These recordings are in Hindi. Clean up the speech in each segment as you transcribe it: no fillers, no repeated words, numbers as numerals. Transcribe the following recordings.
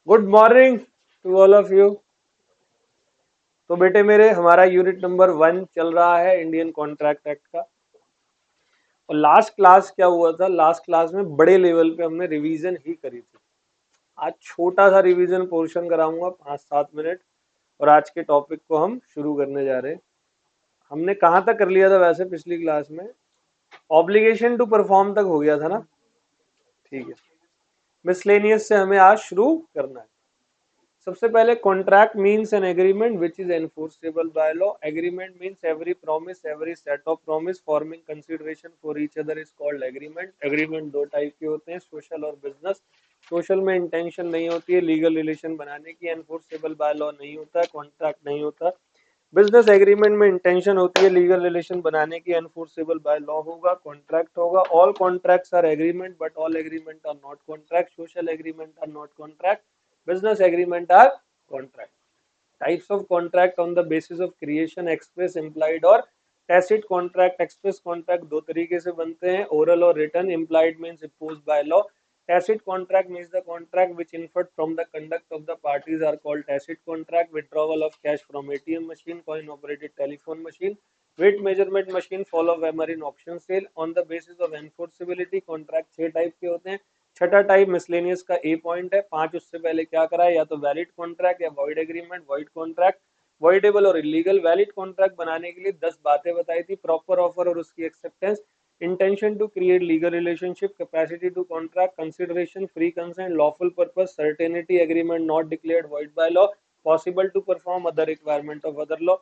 Good morning to all of you. तो बेटे मेरे, हमारा यूनिट नंबर 1 चल रहा है इंडियन कॉन्ट्रैक्ट एक्ट का। और लास्ट क्लास क्या हुआ था, लास्ट क्लास में बड़े लेवल पे हमने रिवीजन ही करी थी। आज छोटा सा रिवीजन पोर्शन कराऊंगा 5-7 मिनट, और आज के टॉपिक को हम शुरू करने जा रहे हैं। हमने कहाँ तक कर लिया था वैसे पिछली क्लास में? ऑब्लिगेशन टू परफॉर्म तक हो गया था ना। ठीक है, मिसलेनियस से हमें आज शुरू करना है। सबसे पहले contract means N agreement which is enforceable by law. Agreement means every promise, every set of promise forming consideration for each other is called agreement. Agreement दो टाइप के होते हैं, सोशल और बिजनेस। सोशल में इंटेंशन नहीं होती है लीगल रिलेशन बनाने की, एनफोर्सेबल बाय लॉ नहीं होता है, कॉन्ट्रैक्ट नहीं होता। बिजनेस एग्रीमेंट में इंटेंशन होती है लीगल रिलेशन बनाने की, एनफोर्सेबल बाय लॉ होगा, कॉन्ट्रैक्ट होगा। All contracts are agreement but all agreement are not contract. Social agreement are not contract, business agreement are contract. Types of contract on the basis of creation, express, implied और tacit contract। express contract दो तरीके से बनते हैं, oral और written। implied means imposed by law। tacit contract means the contract which inferred from the conduct of the parties are called tacit contract। withdrawal of cash from ATM machine, coin operated telephone machine, weight measurement machine, fall of hammer in auction sale। on the basis of enforceability contract 6 type के होते हैं। छठा टाइप मिसलेनियस का ए पॉइंट है। 5 उससे पहले क्या करा है, या तो वैलिड कॉन्ट्रैक्ट या void agreement. Void contract, voidable और इलीगल। वैलिड कॉन्ट्रैक्ट बनाने के लिए 10 बातें बताई थी, प्रॉपर ऑफर और उसकी acceptance, intention to create legal relationship, capacity to contract, consideration, free consent, lawful purpose, certainty, agreement not declared void by law, possible to perform other requirement of other law.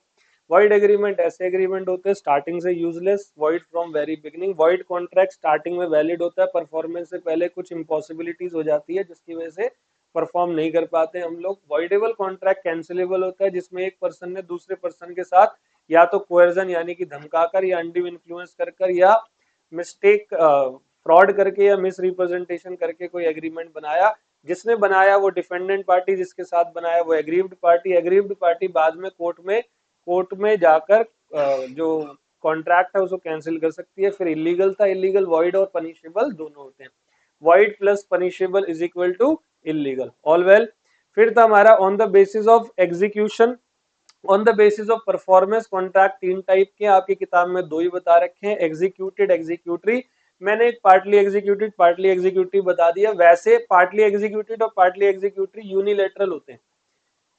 Void agreement ऐसे एग्रीमेंट होते हैं स्टार्टिंग से useless, void from very beginning. Void contract starting में वैलिड होता है, परफॉर्मेंस से पहले कुछ इम्पॉसिबिलिटीज हो जाती है जिसकी वजह से परफॉर्म नहीं कर पाते हम लोग। वॉइडेबल कॉन्ट्रैक्ट कैंसिलेबल होता है, जिसमें एक पर्सन ने दूसरे पर्सन के साथ या तो कोएर्जन यानी कि धमकाकर, या अंडू इन्फ्लुएंस कर या मिस्टेक, फ्रॉड करके या मिस रिप्रेजेंटेशन करके कोई एग्रीमेंट बनाया। जिसने बनाया वो डिफेंडेंट पार्टी, जिसके साथ बनाया वो एग्रीव्ड पार्टी। एग्रीव्ड पार्टी बाद में कोर्ट में जाकर जो कॉन्ट्रैक्ट है उसको कैंसिल कर सकती है। फिर इलीगल था, इलीगल वॉइड और पनिशेबल दोनों होते हैं। Void plus punishable is equal to illegal. All well. फिर था हमारा on the basis of execution, on the basis of performance. Contract 3 type के, आपकी किताब में 2 ही बता रखे हैं, एग्जीक्यूटेड, एग्जीक्यूटरी। मैंने एक पार्टली एग्जीक्यूटेड पार्टली एग्जीक्यूटिव बता दिया। वैसे पार्टली एग्जीक्यूटेड और पार्टली एग्जीक्यूटरी यूनिलेटरल होते हैं,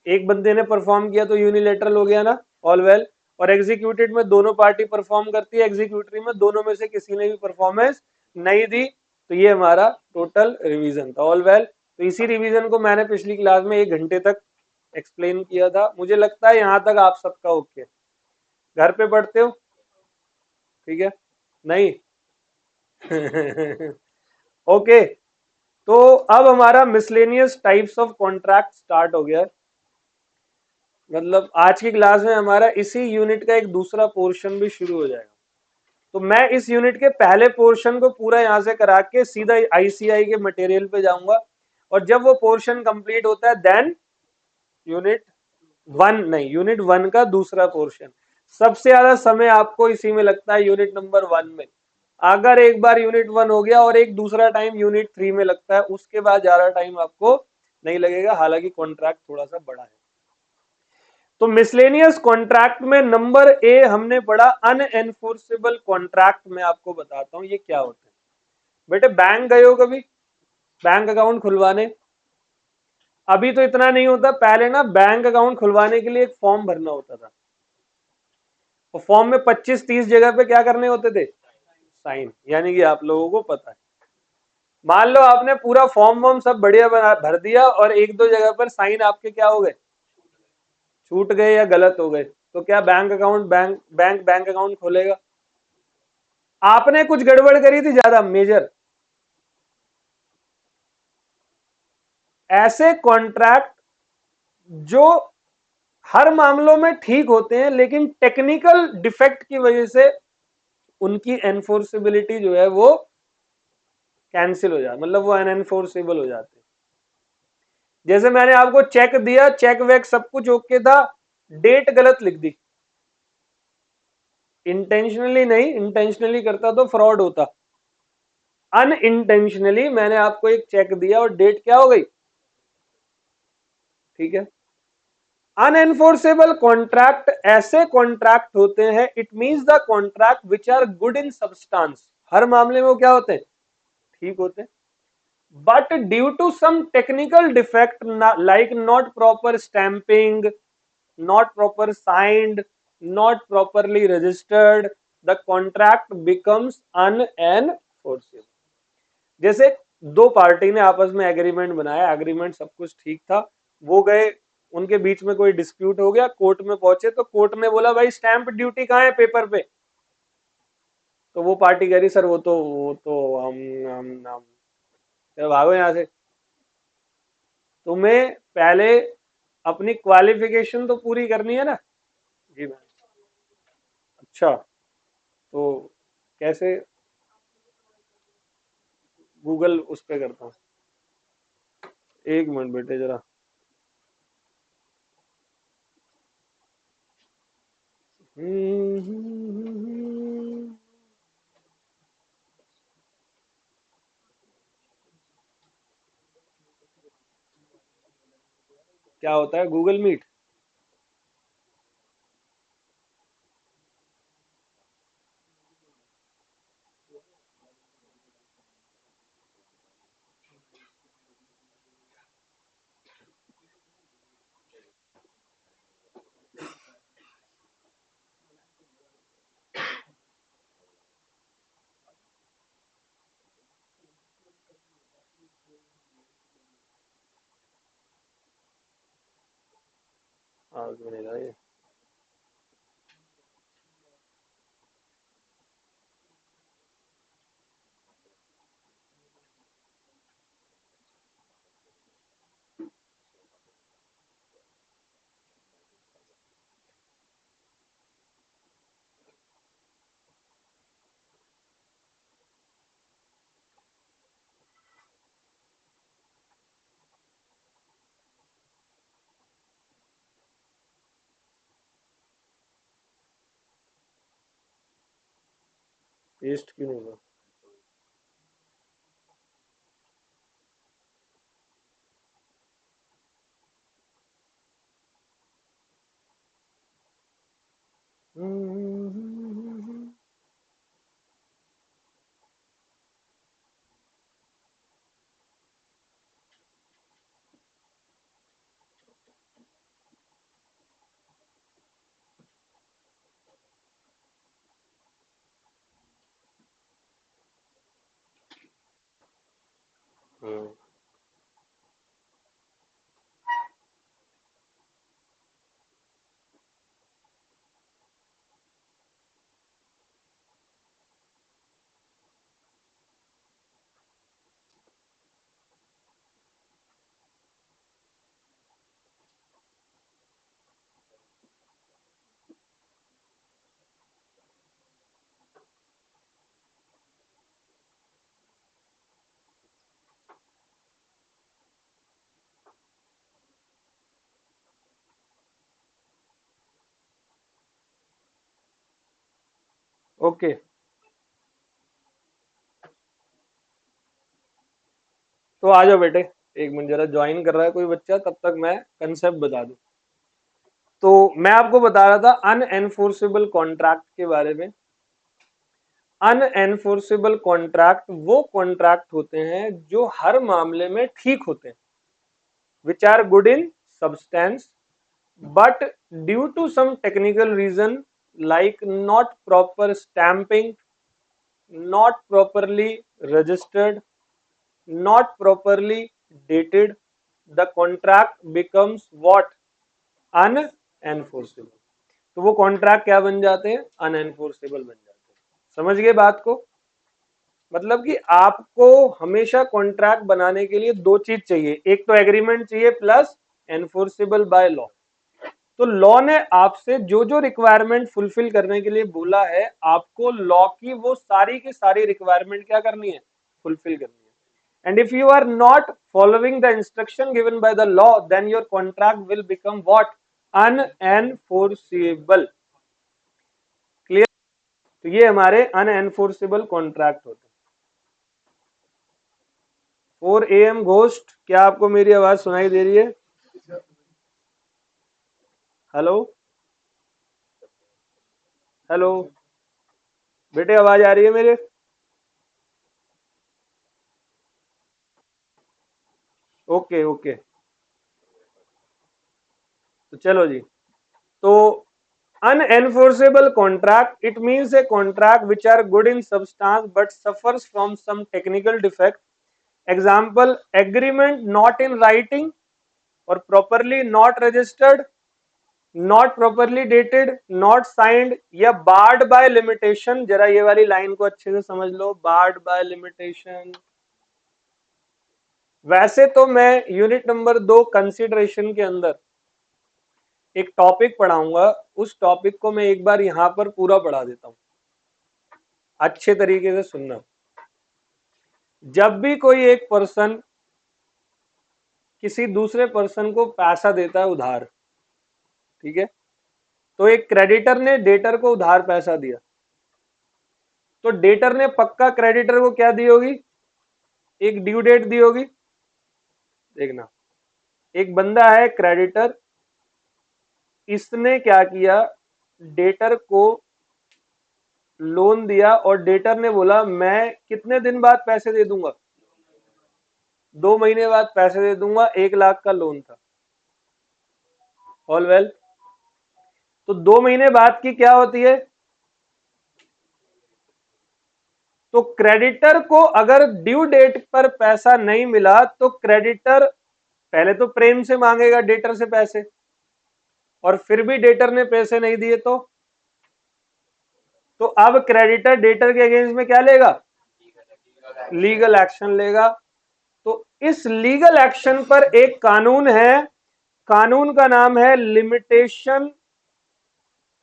एक बंदे ने परफॉर्म किया तो यूनिलेटरल हो गया ना। All well. और एग्जीक्यूटेड में दोनों पार्टी परफॉर्म करती है, एग्जीक्यूटरी में दोनों में से किसी ने भी परफॉर्मेंस नहीं दी। तो ये हमारा टोटल रिवीजन था। All well. तो इसी रिवीजन को मैंने पिछली क्लास में 1 घंटे तक एक्सप्लेन किया था। मुझे लगता है यहां तक आप सबका ओके। घर पे पढ़ते हो? ठीक है? नहीं? ओके। तो अब हमारा miscellaneous types of contract start हो गया। मतलब आज की क्लास में हमारा इसी यूनिट का एक दूसरा पोर्शन भी शुरू हो जाएगा। तो मैं इस यूनिट के पहले पोर्शन को पूरा यहां से करा के सीधा आईसीआई के मटेरियल पे जाऊंगा, और जब वो पोर्शन कंप्लीट होता है देन यूनिट 1, नहीं, यूनिट 1 का दूसरा पोर्शन। सबसे ज्यादा समय आपको इसी में लगता है, यूनिट नंबर 1 में। अगर एक बार यूनिट 1 हो गया और एक दूसरा टाइम यूनिट 3 में लगता है, उसके बाद ज्यादा टाइम आपको नहीं लगेगा, हालांकि कॉन्ट्रैक्ट थोड़ा सा बड़ा है। तो मिसलेनियस कॉन्ट्रैक्ट में नंबर ए हमने पढ़ा अनएनफोर्सेबल कॉन्ट्रैक्ट। में आपको बताता हूं ये क्या होता है। बेटे बैंक गए हो कभी बैंक अकाउंट खुलवाने? अभी तो इतना नहीं होता, पहले ना बैंक अकाउंट खुलवाने के लिए एक फॉर्म भरना होता था। और फॉर्म में 25-30 जगह पे क्या करने होते थे? साइन। यानी कि आप लोगों को पता है। मान लो आपने पूरा फॉर्म वॉर्म सब बढ़िया भर दिया और 1-2 जगह पर साइन आपके क्या हो गए, छूट गए या गलत हो गए, तो क्या बैंक अकाउंट खोलेगा? आपने कुछ गड़बड़ करी थी ज्यादा मेजर, ऐसे कॉन्ट्रैक्ट जो हर मामलों में ठीक होते हैं लेकिन टेक्निकल डिफेक्ट की वजह से उनकी एनफोर्सेबिलिटी जो है वो कैंसिल हो जाती, मतलब वो अनएनफोर्सेबल हो जाते। जैसे मैंने आपको चेक दिया, चेक वेक सब कुछ ओके था, डेट गलत लिख दी, इंटेंशनली नहीं, इंटेंशनली करता तो फ्रॉड होता। अनइंटेंशनली मैंने आपको एक चेक दिया और डेट क्या हो गई, ठीक है। अनएनफोर्सेबल कॉन्ट्रैक्ट ऐसे कॉन्ट्रैक्ट होते हैं, it means the contract which are good in substance, हर मामले में वो क्या होते हैं, ठीक होते हैं, but due to some technical defect like not proper stamping, not proper signed, not properly registered, the contract becomes unenforceable। जैसे दो पार्टी ने आपस में एग्रीमेंट बनाया, एग्रीमेंट सब कुछ ठीक था, वो गए, उनके बीच में कोई डिस्प्यूट हो गया, कोर्ट में पहुंचे तो कोर्ट ने बोला भाई स्टैंप ड्यूटी कहाँ है पेपर पे, तो वो पार्टी कह रही सर वो तो हम चलो भागो यहाँ से, तुम्हें पहले अपनी क्वालिफिकेशन तो पूरी करनी है ना। जी मैम। अच्छा, तो कैसे, गूगल उस पे करता हूँ, एक मिनट बेटे जरा। क्या होता है गूगल मीट? हाँ बनेगा ये। पेस्ट क्यों नहीं हुआ? ओके, तो आ जाओ बेटे, एक मिनट जरा, ज्वाइन कर रहा है कोई बच्चा, तब तक मैं कंसेप्ट बता दूं। तो मैं आपको बता रहा था अनएनफोर्सेबल कॉन्ट्रैक्ट के बारे में। अनएनफोर्सेबल कॉन्ट्रैक्ट वो कॉन्ट्रैक्ट होते हैं जो हर मामले में ठीक होते हैं, which are good in substance, but due to some technical reason like not proper stamping, not properly registered, not properly dated, the contract becomes what, unenforceable। तो वो कॉन्ट्रैक्ट क्या बन जाते हैं, अनएनफोर्सेबल बन जाते हैं। समझ गए बात को? मतलब कि आपको हमेशा कॉन्ट्रैक्ट बनाने के लिए दो चीज चाहिए, एक तो एग्रीमेंट चाहिए प्लस एनफोर्सेबल बाय लॉ। तो लॉ ने आपसे जो जो रिक्वायरमेंट फुलफिल करने के लिए बोला है, आपको लॉ की वो सारी की सारी रिक्वायरमेंट क्या करनी है, फुलफिल करनी है। And if you are not following the instruction given by the law, then your contract will become what, unenforceable. Clear? तो ये हमारे अनएनफोर्सेबल कॉन्ट्रैक्ट होते हैं। 4 AM घोस्ट, क्या आपको मेरी आवाज सुनाई दे रही है? हेलो हेलो बेटे, आवाज आ रही है मेरे? Okay okay. तो चलो जी। तो unenforceable contract, it means a contract which are good in substance but suffers from some technical defect. Example, agreement not in writing or properly not registered, not properly dated, not signed, या barred by limitation। जरा ये वाली लाइन को अच्छे से समझ लो, barred by limitation। वैसे तो मैं यूनिट नंबर 2 कंसिडरेशन के अंदर एक टॉपिक पढ़ाऊंगा, उस टॉपिक को मैं एक बार यहां पर पूरा पढ़ा देता हूं, अच्छे तरीके से सुनना। जब भी कोई एक पर्सन किसी दूसरे पर्सन को पैसा देता है उधार, ठीक है, तो एक क्रेडिटर ने डेटर को उधार पैसा दिया, तो डेटर ने पक्का क्रेडिटर को क्या दी होगी? एक ड्यू डेट दी होगी। देखना, एक बंदा है क्रेडिटर, इसने क्या किया, डेटर को लोन दिया और डेटर ने बोला मैं कितने दिन बाद पैसे दे दूंगा? 2 महीने बाद पैसे दे दूंगा, 1 लाख का लोन था। All well. तो 2 महीने बाद की क्या होती है? तो क्रेडिटर को अगर ड्यू डेट पर पैसा नहीं मिला तो क्रेडिटर पहले तो प्रेम से मांगेगा डेटर से पैसे, और फिर भी डेटर ने पैसे नहीं दिए तो अब क्रेडिटर डेटर के अगेंस्ट में क्या लेगा? लीगल एक्शन लेगा। तो इस लीगल एक्शन पर एक कानून है, कानून का नाम है लिमिटेशन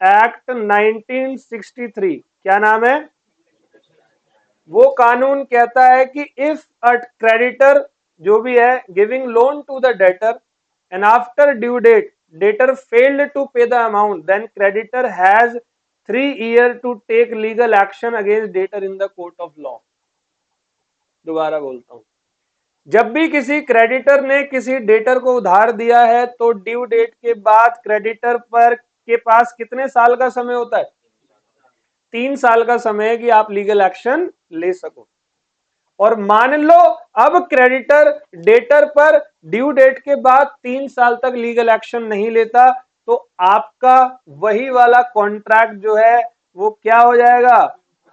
एक्ट 1963। क्या नाम है? वो कानून कहता है कि इफ अ क्रेडिटर जो भी है giving loan to the debtor and after due date debtor failed to pay the amount, then creditor has 3 years to take legal action against debtor in the court of law. दोबारा बोलता हूं, जब भी किसी क्रेडिटर ने किसी डेटर को उधार दिया है तो ड्यू डेट के बाद क्रेडिटर पर के पास कितने साल का समय होता है? 3 साल का समय है कि आप लीगल एक्शन ले सको। और मान लो अब क्रेडिटर डेटर पर ड्यू डेट के बाद 3 साल तक लीगल एक्शन नहीं लेता तो आपका वही वाला कॉन्ट्रैक्ट जो है वो क्या हो जाएगा?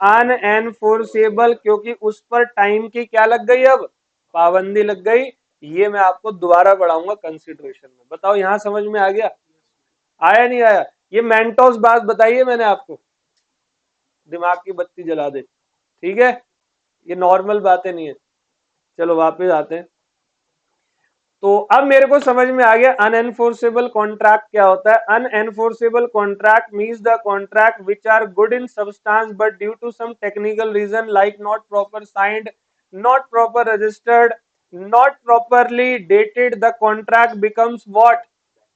अनएनफोर्सेबल, क्योंकि उस पर टाइम की क्या लग गई? अब पाबंदी लग गई। ये मैं आपको दोबारा पढ़ाऊंगा कंसिडरेशन में। बताओ यहां समझ में आ गया? आया नहीं आया? ये मेंटोस बात बताइए मैंने आपको, दिमाग की बत्ती जला दे, ठीक है? ये नॉर्मल बातें नहीं है। चलो वापस आते हैं। तो अब मेरे को समझ में आ गया अनएनफोर्सेबल कॉन्ट्रैक्ट क्या होता है। Unenforceable contract means the contract which are good in substance but due to some technical reason like not proper signed, not proper registered, not properly dated, the contract becomes what?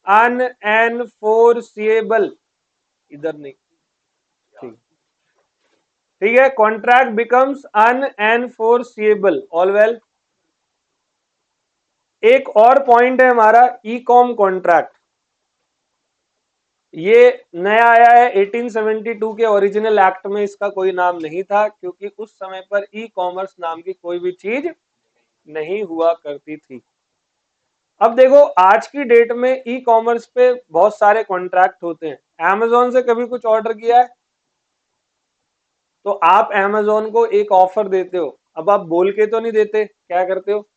Unenforceable. इधर नहीं, ठीक, ठीक है, contract becomes unenforceable. All well. एक और पॉइंट है हमारा ई कॉम कॉन्ट्रैक्ट। ये नया आया है 1872 के ओरिजिनल एक्ट में इसका कोई नाम नहीं था, क्योंकि उस समय पर ई कॉमर्स नाम की कोई भी चीज नहीं हुआ करती थी। अब देखो आज की डेट में ई कॉमर्स पे बहुत सारे कॉन्ट्रैक्ट होते हैं। अमेजोन से कभी कुछ ऑर्डर किया है तो आप अमेजोन को एक ऑफर देते हो, अब आप बोल के तो नहीं देते, क्या करते हो?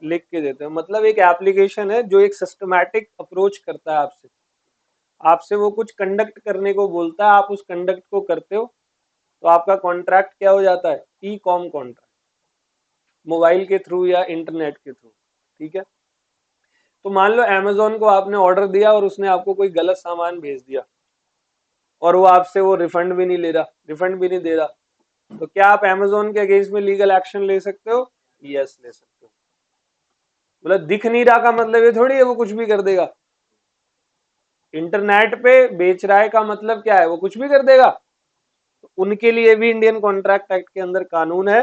लिख के देते हो। मतलब एक एप्लीकेशन है जो एक सिस्टमैटिक अप्रोच करता है आपसे, आपसे वो कुछ कंडक्ट करने को बोलता है, आप उस कंडक्ट को करते हो, तो आपका कॉन्ट्रैक्ट क्या हो जाता है? ई कॉम कॉन्ट्रैक्ट, मोबाइल के थ्रू या इंटरनेट के थ्रू, ठीक है? तो मान लो अमेजोन को आपने ऑर्डर दिया और उसने आपको कोई गलत सामान भेज दिया और वो आपसे वो रिफंड भी नहीं ले रहा, रिफंड भी नहीं दे रहा, तो क्या आप अमेजोन के अगेंस्ट में लीगल एक्शन ले सकते हो? यस, ले सकते हो। मतलब दिख नहीं रहा का मतलब ये थोड़ी है वो कुछ भी कर देगा। इंटरनेट पे बेच रहा है का मतलब क्या है? वो कुछ भी कर देगा। तो उनके लिए भी इंडियन कॉन्ट्रैक्ट एक्ट के अंदर कानून है,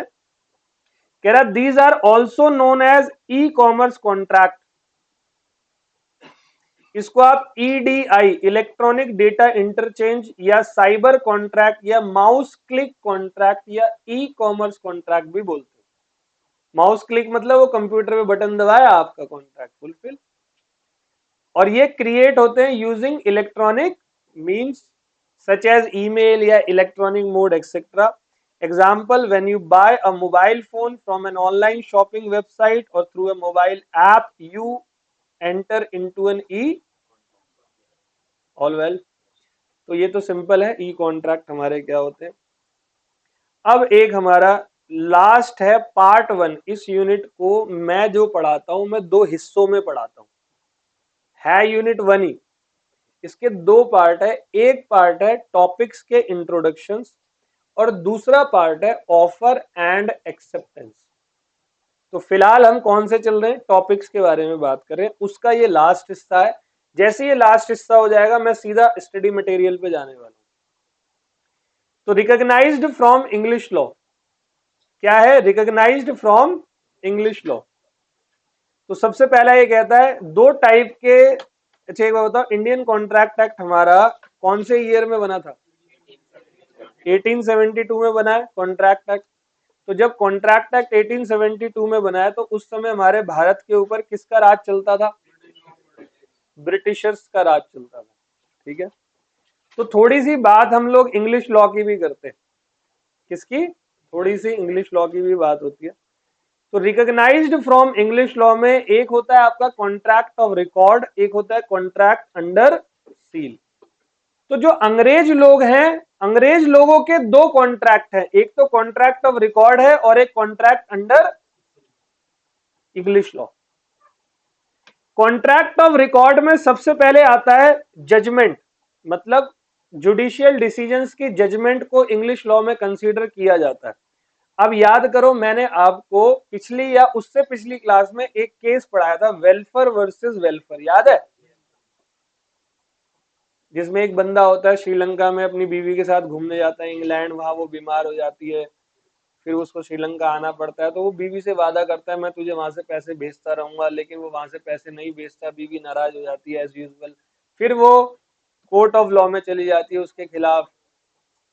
कह रहा these are also known as e commerce contract. इसको आप ईडीआई, इलेक्ट्रॉनिक डेटा इंटरचेंज, या साइबर कॉन्ट्रैक्ट, या माउस क्लिक कॉन्ट्रैक्ट, या ई कॉमर्स कॉन्ट्रैक्ट भी बोलते हैं। माउस क्लिक मतलब वो कंप्यूटर पे बटन दबाया, आपका कॉन्ट्रैक्ट फुलफिल। और ये क्रिएट होते हैं using electronic means such as email या electronic mode etcetera. Example, when you buy a mobile phone from an online shopping website और through a mobile app, you enter into an e all well. तो ये तो सिंपल है, ई कॉन्ट्रैक्ट हमारे क्या होते हैं। अब एक हमारा लास्ट है पार्ट वन। इस यूनिट को मैं जो पढ़ाता हूं, मैं दो हिस्सों में पढ़ाता हूं, है यूनिट वन ही। इसके दो पार्ट है, एक पार्ट है टॉपिक्स के इंट्रोडक्शंस और दूसरा पार्ट है ऑफर एंड एक्सेप्टेंस। तो फिलहाल हम कौन से चल रहे हैं, टॉपिक्स के बारे में बात कर रहे हैं, उसका ये लास्ट हिस्सा है। जैसे ये लास्ट हिस्सा हो जाएगा मैं सीधा स्टडी मटेरियल पे जाने वाला हूं। तो रिकॉग्नाइज्ड फ्रॉम इंग्लिश लॉ क्या है, रिकॉग्नाइज्ड फ्रॉम इंग्लिश लॉ। तो सबसे पहला ये कहता है दो टाइप के। अच्छा एक बात बताओ, इंडियन कॉन्ट्रैक्ट एक्ट हमारा कौन से ईयर में बना था? 1872 में बना है कॉन्ट्रैक्ट एक्ट। तो जब कॉन्ट्रैक्ट एक्ट 1872 में बना है तो उस समय हमारे भारत के ऊपर किसका राज चलता था? ब्रिटिशर्स का राज चलता था। ठीक है, तो थोड़ी सी बात हम लोग इंग्लिश लॉ की भी करते हैं। किसकी? थोड़ी सी इंग्लिश लॉ की भी बात होती है। तो रिकॉग्नाइज्ड फ्रॉम इंग्लिश लॉ में एक होता है आपका कॉन्ट्रैक्ट ऑफ रिकॉर्ड, एक होता है कॉन्ट्रैक्ट अंडर सील। तो जो अंग्रेज लोग हैं, अंग्रेज लोगों के दो कॉन्ट्रैक्ट हैं, एक तो कॉन्ट्रैक्ट ऑफ रिकॉर्ड है और एक contract under English law. Contract of record में सबसे पहले आता है जजमेंट, मतलब जुडिशियल डिसीजंस की जजमेंट को इंग्लिश लॉ में कंसीडर किया जाता है। अब याद करो, मैंने आपको पिछली या उससे पिछली क्लास में एक केस पढ़ाया था, वेलफेयर वर्सेस वेलफेयर, याद है? जिसमें एक बंदा होता है श्रीलंका में अपनी बीवी के साथ घूमने जाता है इंग्लैंड, वहां वो बीमार हो जाती है, फिर उसको श्रीलंका आना पड़ता है। तो वो बीवी से वादा करता है मैं तुझे वहां से पैसे भेजता रहूंगा, लेकिन वो वहां से पैसे नहीं भेजता, बीवी नाराज हो जाती है एज यूजुअल। फिर वो कोर्ट ऑफ लॉ में चली जाती है उसके खिलाफ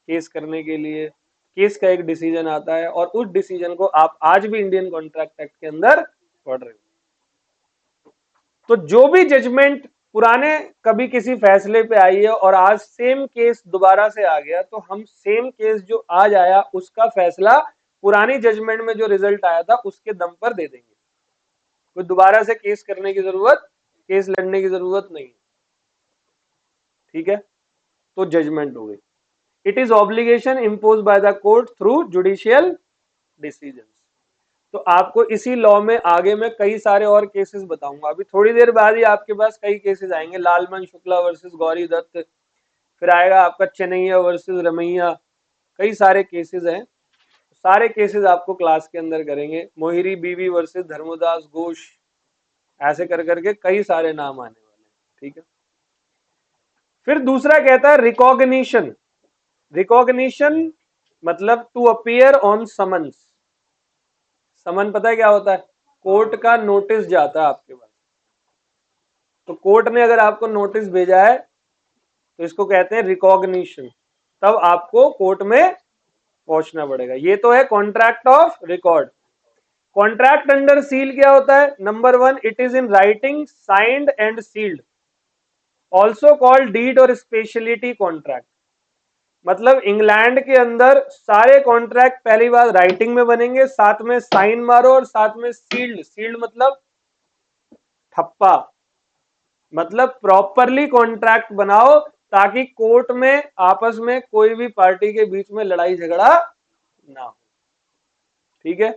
केस करने के लिए। केस का एक डिसीजन आता है और उस डिसीजन को आप आज भी इंडियन कॉन्ट्रैक्ट एक्ट के अंदर पढ़ रहे हो। तो जो भी जजमेंट पुराने कभी किसी फैसले पे आई है और आज सेम केस दोबारा से आ गया, तो हम सेम केस जो आज आया उसका फैसला पुरानी जजमेंट में जो रिजल्ट आया था उसके दम पर दे देंगे। कोई दोबारा से केस करने की जरूरत, केस लड़ने की जरूरत नहीं। ठीक है, तो जजमेंट हो गई। It is obligation impose by the court through judicial decision. तो आपको इसी लॉ में आगे मैं कई सारे और केसेस बताऊंगा। अभी थोड़ी देर बाद ही आपके पास कई केसेस आएंगे, लालमन शुक्ला वर्सेस गौरी दत्त, फिर आएगा आपका चेन्नैया वर्सेस रमैया, कई सारे केसेस हैं। सारे केसेस आपको क्लास के अंदर करेंगे, मोहिरी बीवी वर्सेस धर्मदास घोष, ऐसे कर करके कई सारे नाम आने वाले हैं। ठीक है, फिर दूसरा कहता है रिकॉग्निशन। रिकॉग्निशन मतलब टू अपीयर ऑन समन्स। समन पता है क्या होता है? कोर्ट का नोटिस जाता है आपके पास। तो कोर्ट ने अगर आपको नोटिस भेजा है तो इसको कहते हैं रिकॉग्निशन, तब आपको कोर्ट में पहुंचना पड़ेगा। ये तो है contract of record. Contract under seal क्या होता है? Number one, it is in writing, signed and sealed, also called deed और स्पेशलिटी कॉन्ट्रैक्ट। मतलब इंग्लैंड के अंदर सारे कॉन्ट्रैक्ट पहली बार राइटिंग में बनेंगे, साथ में साइन मारो और साथ में सील्ड। सील्ड मतलब ठप्पा, मतलब प्रॉपरली कॉन्ट्रैक्ट बनाओ ताकि कोर्ट में आपस में कोई भी पार्टी के बीच में लड़ाई झगड़ा ना हो। ठीक है,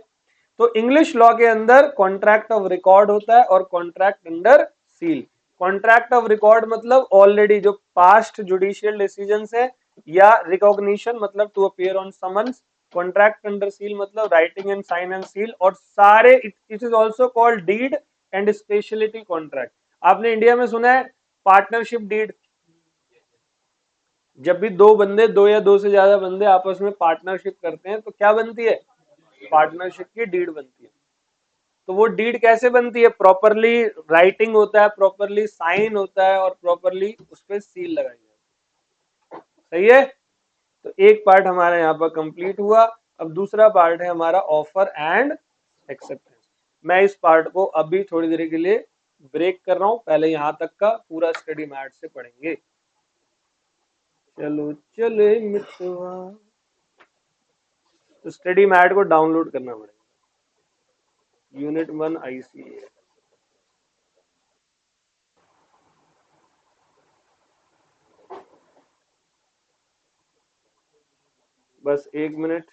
तो इंग्लिश लॉ के अंदर कॉन्ट्रैक्ट ऑफ रिकॉर्ड होता है और contract under seal. Contract of record मतलब ऑलरेडी जो पास्ट जुडिशियल डिसीजंस है, या रिकॉग्निशन मतलब to appear on summons. Contract under seal मतलब writing and sign and seal, और सारे it is also called deed and speciality contract. आपने इंडिया में सुना है पार्टनरशिप डीड? जब भी दो बंदे, दो या दो से ज्यादा बंदे आपस में पार्टनरशिप करते हैं तो क्या बनती है? पार्टनरशिप की डीड बनती है। तो वो डीड कैसे बनती है, प्रॉपरली राइटिंग होता है, प्रॉपरली साइन होता है और प्रॉपरली उस पर सील लगाई जाती है। सही है। तो एक पार्ट हमारा यहाँ पर कंप्लीट हुआ। अब दूसरा पार्ट है हमारा ऑफर एंड एक्सेप्टेंस। मैं इस पार्ट को अभी थोड़ी देर के लिए ब्रेक कर रहा हूं, पहले यहां तक का पूरा स्टडी मैट से पढ़ेंगे। चलो चले मितवा। तो स्टडी मैट को डाउनलोड करना पड़ेगा, यूनिट 1 आईसी। बस एक मिनट।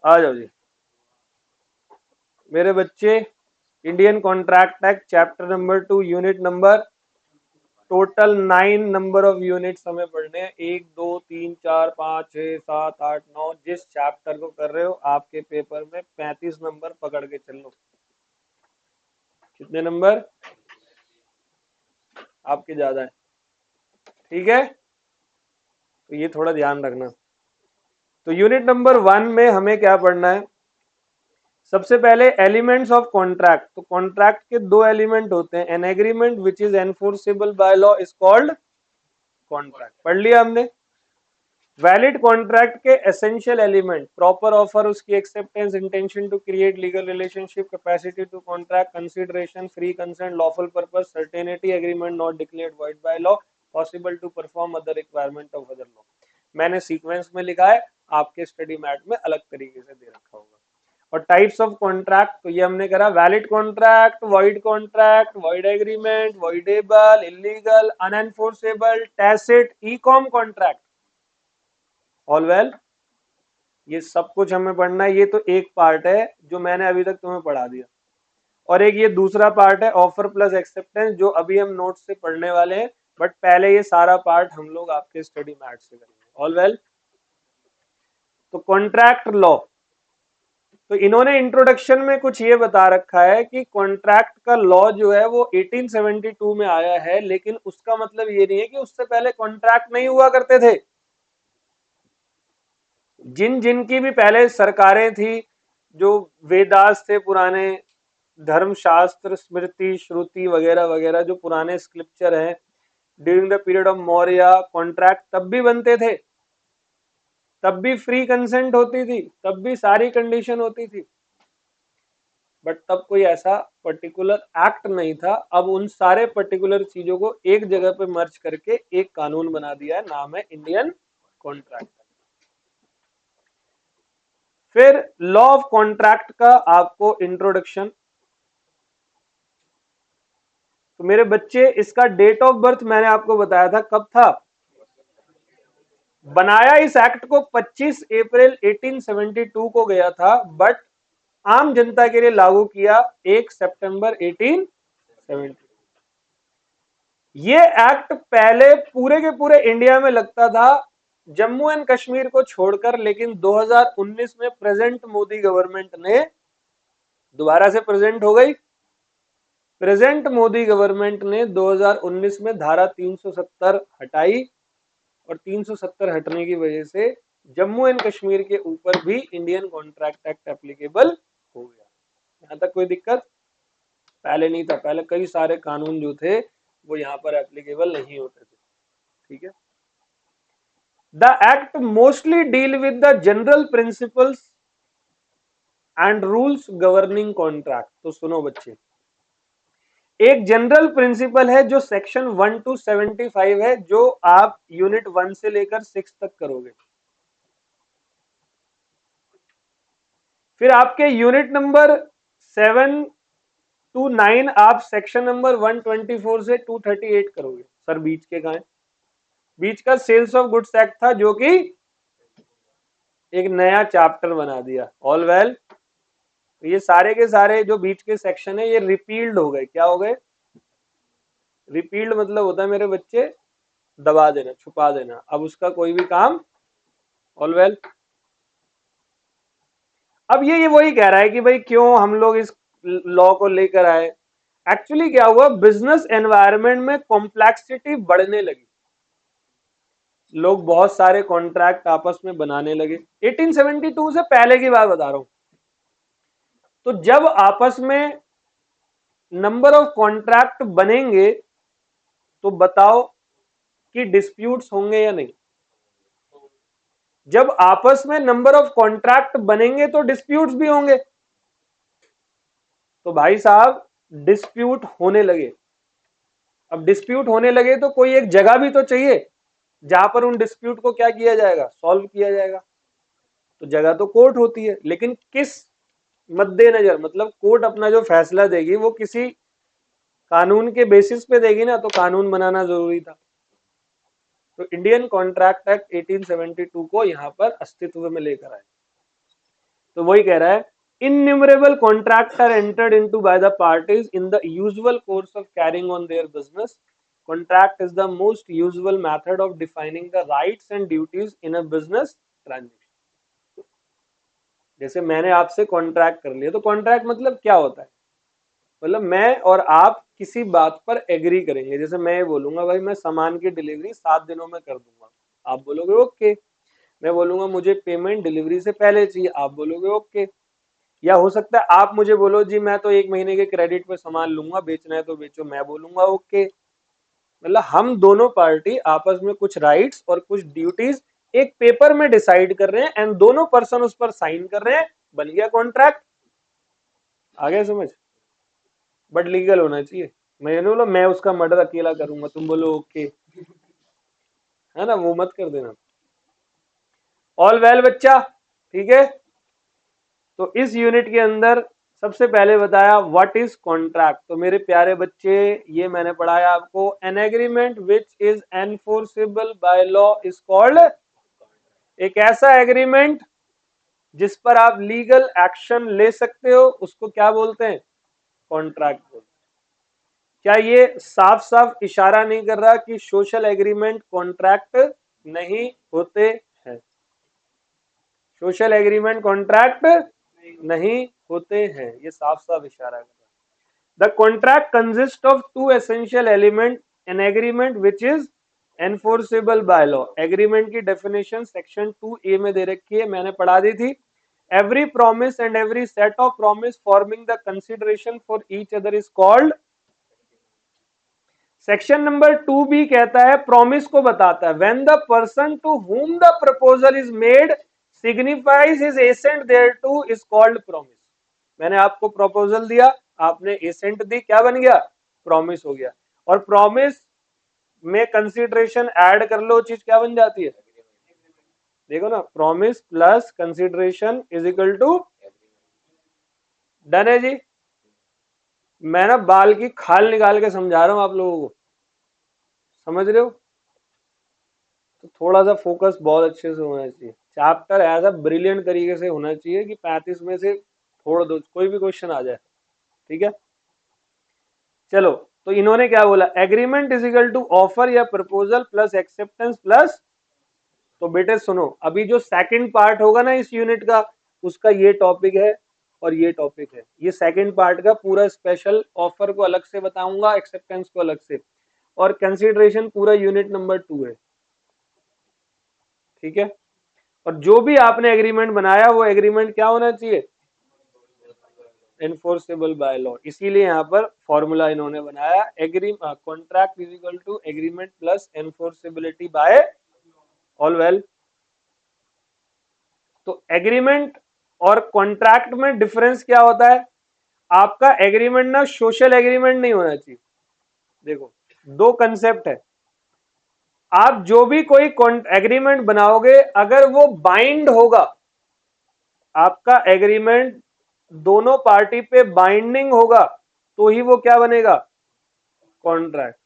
आ जाओ जी मेरे बच्चे। Indian contract act chapter number 2 unit number, total 9 number of units हमें पढ़ने हैं। 1 2 3 4 5 6 7 8 9। जिस चैप्टर को कर रहे हो आपके पेपर में 35 नंबर पकड़ के चल लो। कितने नंबर आपके ज्यादा है, ठीक है, तो ये थोड़ा ध्यान रखना। तो यूनिट नंबर 1 में हमें क्या पढ़ना है, सबसे पहले एलिमेंट्स ऑफ कॉन्ट्रैक्ट। तो कॉन्ट्रैक्ट के दो एलिमेंट होते हैं, an agreement which is enforceable by law is called contract, पढ़ लिया हमने। वैलिड कॉन्ट्रैक्ट के एसेंशियल एलिमेंट, प्रॉपर ऑफर, उसकी acceptance, intention to create legal relationship, capacity to contract, consideration, free consent, lawful purpose, certainty, agreement not declared void by law, possible to perform other requirement of other law. मैंने सीक्वेंस में लिखा है, आपके स्टडी मैट में अलग तरीके से दे रखा होगा। और टाइप्स ऑफ कॉन्ट्रैक्ट, तो ये हमने करा, valid contract, void agreement, voidable, illegal, unenforceable, tacit, e com contract, all well. ये सब कुछ हमें पढ़ना है। ये तो एक पार्ट है जो मैंने अभी तक तुम्हें पढ़ा दिया, और एक ये दूसरा पार्ट है ऑफर प्लस एक्सेप्टेंस, जो अभी हम नोट से पढ़ने वाले हैं। बट पहले ये सारा पार्ट हम लोग आपके स्टडी मैट से करेंगे, ऑल वेल। तो कॉन्ट्रैक्ट लॉ, तो इन्होंने इंट्रोडक्शन में कुछ ये बता रखा है कि कॉन्ट्रैक्ट का लॉ जो है वो 1872 में आया है, लेकिन उसका मतलब ये नहीं है कि उससे पहले कॉन्ट्रैक्ट नहीं हुआ करते थे। जिन जिनकी भी पहले सरकारें थी, जो वेदास थे पुराने, धर्मशास्त्र, स्मृति, श्रुति वगैरह वगैरह, जो पुराने स्क्रिप्चर हैं, during the period of Maurya contract तब भी बनते थे, तब भी फ्री कंसेंट होती थी, तब भी सारी कंडीशन होती थी, बट तब कोई ऐसा पर्टिकुलर एक्ट नहीं था। अब उन सारे पर्टिकुलर चीजों को एक जगह पे मर्ज करके एक कानून बना दिया है, नाम है इंडियन कॉन्ट्रैक्ट। फिर लॉ ऑफ कॉन्ट्रैक्ट का आपको इंट्रोडक्शन। तो मेरे बच्चे, इसका डेट ऑफ बर्थ मैंने आपको बताया था, कब था, बनाया इस एक्ट को 25 अप्रैल 1872 को गया था, बट आम जनता के लिए लागू किया 1 सितंबर 1872। ये एक्ट पहले पूरे के पूरे इंडिया में लगता था, जम्मू एंड कश्मीर को छोड़कर, लेकिन 2019 में प्रेजेंट मोदी गवर्नमेंट ने, दोबारा से प्रेजेंट हो गई, प्रेजेंट मोदी गवर्नमेंट ने 2019 में धारा 370 हटाई, और 370 हटने की वजह से जम्मू एंड कश्मीर के ऊपर भी इंडियन कॉन्ट्रैक्ट एक्ट एप्लीकेबल हो गया। यहाँ तक कोई दिक्कत? पहले नहीं था, पहले कई सारे कानून जो थे वो यहाँ पर एप्लीकेबल नहीं होते थे। ठीक है। The act mostly deal with the general principles and rules governing contract. तो सुनो बच्चे, एक जनरल प्रिंसिपल है जो सेक्शन 1 to 75 है, जो आप यूनिट 1 से लेकर 6 तक करोगे। फिर आपके यूनिट नंबर 7 to 9 आप सेक्शन नंबर 124 से 238 करोगे। सर बीच के कहां है? बीच का सेल्स ऑफ गुड्स एक्ट था, जो कि एक नया चैप्टर बना दिया। ऑल वेल, ये सारे के सारे जो बीच के सेक्शन है ये रिपील्ड हो गए। क्या हो गए? रिपील्ड मतलब होता है मेरे बच्चे दबा देना, छुपा देना, अब उसका कोई भी काम। ऑल वेल, अब ये वही कह रहा है कि भाई क्यों हम लोग इस लॉ को लेकर आए। एक्चुअली क्या हुआ, बिजनेस एनवायरनमेंट में कॉम्प्लेक्सिटी बढ़ने लगी, लोग बहुत सारे कॉन्ट्रैक्ट आपस में बनाने लगे। 1872 से पहले की बात बता रहा हूं। तो जब आपस में नंबर ऑफ कॉन्ट्रैक्ट बनेंगे तो बताओ कि डिस्प्यूट्स होंगे या नहीं? जब आपस में नंबर ऑफ कॉन्ट्रैक्ट बनेंगे तो डिस्प्यूट्स भी होंगे। तो भाई साहब डिस्प्यूट होने लगे। अब डिस्प्यूट होने लगे तो कोई एक जगह भी तो चाहिए जहां पर उन डिस्प्यूट को क्या किया जाएगा, सॉल्व किया जाएगा। तो जगह तो कोर्ट होती है, लेकिन किस मद्देनजर, मतलब कोर्ट अपना जो फैसला देगी वो किसी कानून के बेसिस पे देगी ना, तो कानून बनाना जरूरी था। तो इंडियन कॉन्ट्रैक्ट एक्ट 1872 को यहां पर अस्तित्व में लेकर आए। तो वही कह रहा है, innumerable contracts are entered into by the parties in the usual course of carrying on their business. Contract is the most usual method of defining the rights and duties in a business transaction. जैसे मैंने आपसे कॉन्ट्रैक्ट कर लिया, तो कॉन्ट्रैक्ट मतलब क्या होता है? मतलब मैं और आप किसी बात पर एग्री करेंगे। जैसे मैं ये बोलूंगा भाई मैं सामान की डिलीवरी 7 दिनों में कर दूंगा, आप बोलोगे ओके। मैं बोलूंगा मुझे पेमेंट डिलीवरी से पहले चाहिए, आप बोलोगे ओके। या हो सकता है आप मुझे बोलो जी मैं तो 1 महीने के क्रेडिट पे सामान लूंगा, बेचना है तो बेचो, मैं बोलूंगा ओके। मतलब हम दोनों पार्टी आपस में कुछ राइट्स और कुछ ड्यूटीज एक पेपर में डिसाइड कर रहे हैं एंड दोनों पर्सन उस पर साइन कर रहे हैं, बन गया कॉन्ट्रैक्ट। आ गया समझ? बट लीगल होना चाहिए। मैंने बोला मैं उसका मर्डर अकेला करूंगा, तुम बोलो ओके, है ना, वो मत कर देना। ऑल वेल बच्चा, ठीक है। तो इस यूनिट के अंदर सबसे पहले बताया व्हाट इज कॉन्ट्रैक्ट। तो मेरे प्यारे बच्चे ये मैंने पढ़ाया आपको, N agreement which is enforceable by law is called. एक ऐसा एग्रीमेंट जिस पर आप लीगल एक्शन ले सकते हो उसको क्या बोलते हैं? कॉन्ट्रैक्ट बोलते हैं। क्या ये साफ साफ इशारा नहीं कर रहा कि सोशल एग्रीमेंट कॉन्ट्रैक्ट नहीं होते हैं? सोशल एग्रीमेंट कॉन्ट्रैक्ट नहीं होते हैं, ये साफ साफ इशारा कर रहा है। The contract consists of two essential elements, an agreement which is enforceable by law. Agreement की definition section 2A में दे रखी है, मैंने पढ़ा दी थी। Every promise and every set of promise forming the consideration for each other is called। Section number 2B कहता है, प्रॉमिस को बताता है, when the person to whom the proposal is made signifies his assent thereto is called promise। मैंने आपको प्रपोजल दिया, आपने एसेंट दी, क्या बन गया? प्रॉमिस हो गया। और प्रॉमिस में कंसीडरेशन ऐड कर लो, चीज क्या बन जाती है? देखो ना, promise plus consideration is equal to. Done है जी? मैं ना बाल की खाल निकाल के समझा रहा हूं आप लोगों को, समझ रहे हो? तो थोड़ा सा फोकस बहुत अच्छे से होना चाहिए, चैप्टर ऐसा ब्रिलियंट तरीके से होना चाहिए कि 35 में से छोड़ दो, कोई भी क्वेश्चन आ जाए। ठीक है, चलो। तो इन्होंने क्या बोला, agreement is equal to offer या प्रपोजल प्लस एक्सेप्टेंस प्लस। तो बेटे सुनो, अभी जो सेकंड पार्ट होगा ना इस यूनिट का, उसका ये टॉपिक है और ये टॉपिक है। ये सेकंड पार्ट का पूरा स्पेशल, ऑफर को अलग से बताऊंगा, एक्सेप्टेंस को अलग से, और कंसीडरेशन पूरा यूनिट नंबर 2 है। ठीक है, और जो भी आपने एग्रीमेंट बनाया वो एग्रीमेंट क्या होना चाहिए, एनफोर्सेबल बाय लॉ। इसीलिए यहाँ पर फॉर्मूला इन्होंने बनाया, agree contract is equal to agreement plus enforceability by all. Well, तो एग्रीमेंट और कॉन्ट्रैक्ट में डिफरेंस क्या होता है, आपका एग्रीमेंट ना सोशल एग्रीमेंट नहीं होना चाहिए। देखो, दो कंसेप्ट है, आप जो भी कोई एग्रीमेंट बनाओगे अगर वो बाइंड होगा, आपका एग्रीमेंट दोनों पार्टी पे बाइंडिंग होगा तो ही वो क्या बनेगा, कॉन्ट्रैक्ट।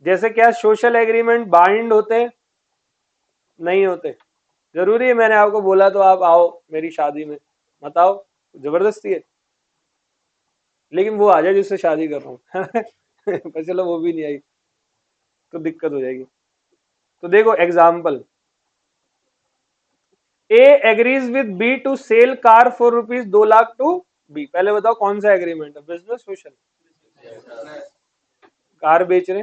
जैसे क्या सोशल एग्रीमेंट बाइंड होते हैं, नहीं होते। जरूरी है मैंने आपको बोला तो आप आओ मेरी शादी में, मत आओ, जबरदस्ती है। लेकिन वो आ जाए जिससे शादी कर रहा हूं पर चलो वो भी नहीं आई तो दिक्कत हो जाएगी। तो देखो example, A agrees with B to sell car for rupees 2 lakh to B. पहले बताओ कौन सा एग्रीमेंट है, बिजनेस सोशल, कार बेच रहे।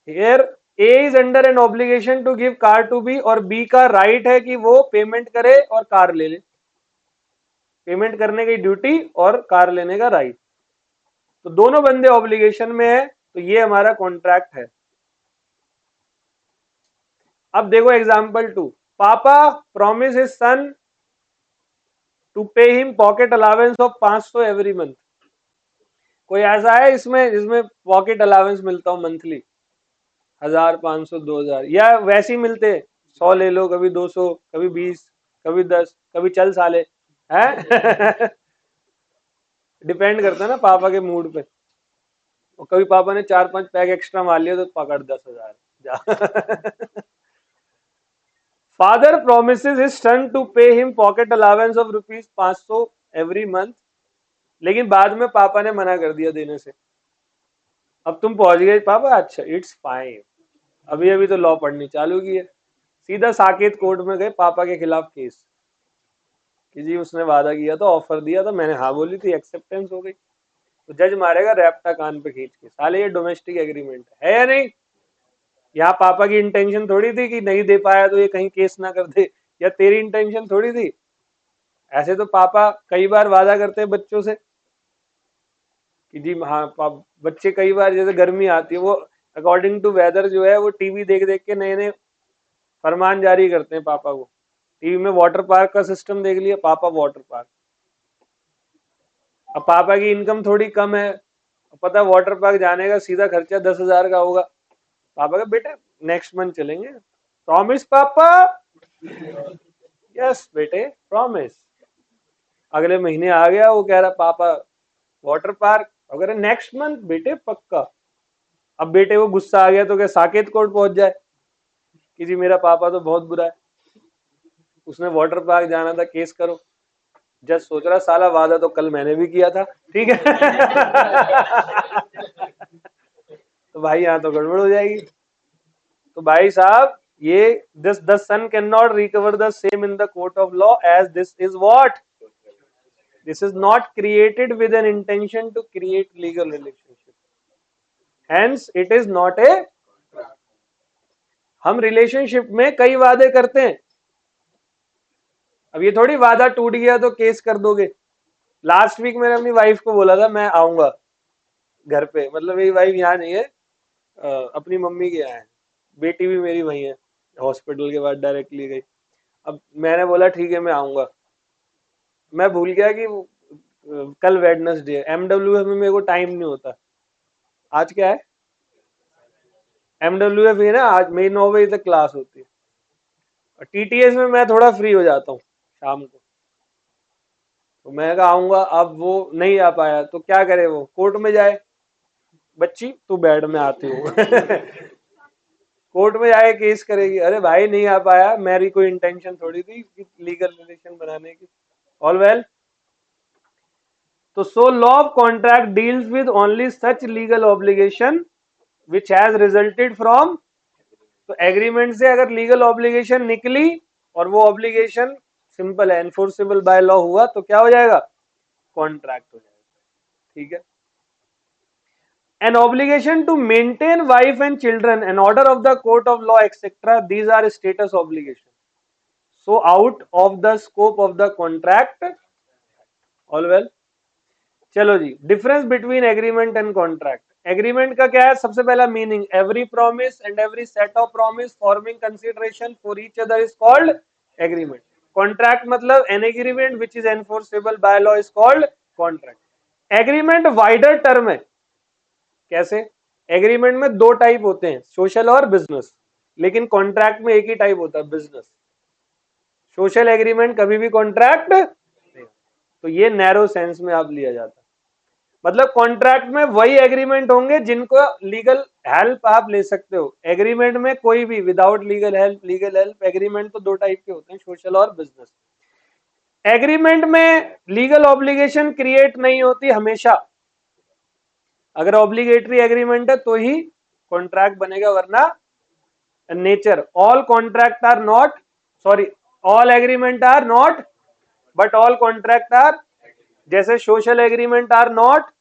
Here A is under an obligation to give car to B, और बी का राइट है कि वो पेमेंट करे और कार ले ले, पेमेंट करने की ड्यूटी और कार लेने का राइट। तो दोनों बंदे ऑब्लिगेशन में है, तो ये हमारा कॉन्ट्रैक्ट है। अब देखो एग्जाम्पल 2, पापा promise his son to pay him pocket allowance of 500 every month. कोई ऐसा है इसमें जिसमें पॉकेट अलावेंस मिलता हो मंथली, 1000, 500, 2000, या वैसे ही मिलते, 100 ले लो, कभी 200, कभी 20, कभी 10, कभी चल साले है डिपेंड करता है ना पापा के मूड पे। और कभी पापा ने 4-5 पैक एक्स्ट्रा मार लिया तो पकड़ 10,000 जा father promises his son to pay him pocket allowance of rupees 500 every month, लेकिन बाद में पापा ने मना कर दिया देने से। अब तुम पहुंच गए पापा, अच्छा इट्स फाइन, अभी अभी तो लॉ पढ़नी चालू की है, सीधा साकेत कोर्ट में गए, पापा के खिलाफ केस कि जी उसने वादा किया था, ऑफर दिया था, मैंने हाँ बोली थी, एक्सेप्टेंस हो गई। तो जज मारेगा रैप्टा कान पे खींच के, साले ये डोमेस्टिक एग्रीमेंट है या नहीं। यहाँ पापा की इंटेंशन थोड़ी थी कि नहीं दे पाया तो ये कहीं केस ना कर दे, या तेरी इंटेंशन थोड़ी थी। ऐसे तो पापा कई बार वादा करते हैं बच्चों से कि जी हाँ, बच्चे कई बार जैसे गर्मी आती है वो अकॉर्डिंग टू वेदर जो है वो टीवी देख देख के नए नए फरमान जारी करते हैं पापा को। टीवी में वाटर पार्क का सिस्टम देख लिया, पापा वाटर पार्क। अब पापा की इनकम थोड़ी कम है, पता है वाटर पार्क जाने का सीधा खर्चा 10,000 का होगा। पापा का बेटे नेक्स्ट मंथ चलेंगे, प्रॉमिस पापा, यस बेटे प्रॉमिस। अगले महीने आ गया, वो कह रहा पापा वाटर पार्क, अगर नेक्स्ट मंथ बेटे पक्का। अब बेटे को गुस्सा आ गया तो क्या साकेत कोर्ट पहुंच जाए कि जी मेरा पापा तो बहुत बुरा है, उसने वाटर पार्क जाना था, केस करो। जज सोच रहा साला वादा तो कल मैंने भी किया था, ठीक है तो भाई यहाँ तो गड़बड़ हो जाएगी। तो भाई साहब ये this the son can not recover the same in the court of law as this is what, this is not created with an intention to create legal relationship, hence it is not a. हम रिलेशनशिप में कई वादे करते हैं, अब ये थोड़ी वादा टूट गया तो केस कर दोगे। लास्ट वीक मैंने अपनी वाइफ को बोला था मैं आऊंगा घर पे, मतलब मेरी वाइफ यहाँ नहीं है, अपनी मम्मी के यहाँ है, बेटी भी मेरी वही है, हॉस्पिटल के बाद डायरेक्टली गई। अब मैंने बोला ठीक है मैं आऊंगा, मैं भूल गया कि कल वेडनेसडे है, एमडब्ल्यूएफ में मेरे को टाइम नहीं होता। आज क्या है, एमडब्ल्यूएफ है ना, आज मेरी 9 बजे तक क्लास होती है, और टीटीएस में मैं थोड़ा फ्री हो जाता हूँ शाम को। तो मैं कहा आऊंगा, अब वो नहीं आ पाया तो क्या करे, वो कोर्ट में जाए, बच्ची तू बेड में आती हो कोर्ट में जाके केस करेगी, अरे भाई नहीं आ पाया, मेरी कोई इंटेंशन थोड़ी थी कि लीगल रिलेशन बनाने की। ऑल वेल, तो so law of contract deals with only such legal obligation which has resulted from, तो एग्रीमेंट से अगर लीगल ऑब्लिगेशन निकली और वो ऑब्लिगेशन सिंपल है, एनफोर्सेबल बाय लॉ हुआ, तो क्या हो जाएगा, कॉन्ट्रैक्ट हो जाएगा, ठीक है। An obligation to maintain wife and children, an order of the court of law, etc. These are status obligation. So out of the scope of the contract. All well. चलो जी, difference between agreement and contract. Agreement का क्या है? सबसे पहला meaning, every promise and every set of promise forming consideration for each other is called agreement. Contract मतलब an agreement which is enforceable by law is called contract. Agreement wider term है। कैसे? एग्रीमेंट में दो टाइप होते हैं, सोशल और बिजनेस, लेकिन कॉन्ट्रैक्ट में एक ही टाइप होता है, बिजनेस। सोशल एग्रीमेंट कभी भी कॉन्ट्रैक्ट नहीं। तो ये नैरो सेंस में आप लिया जाता है। मतलब कॉन्ट्रैक्ट में वही एग्रीमेंट होंगे जिनको लीगल हेल्प आप ले सकते हो। एग्रीमेंट में कोई भी without legal help, legal help agreement तो दो टाइप के होते हैं, सोशल और बिजनेस। एग्रीमेंट में लीगल ऑब्लिगेशन क्रिएट नहीं होती हमेशा। अगर ऑब्लिगेटरी एग्रीमेंट है तो ही कॉन्ट्रैक्ट बनेगा, वरना nature. All contract are not, sorry, all agreement are not but all contract are. जैसे social agreement are not,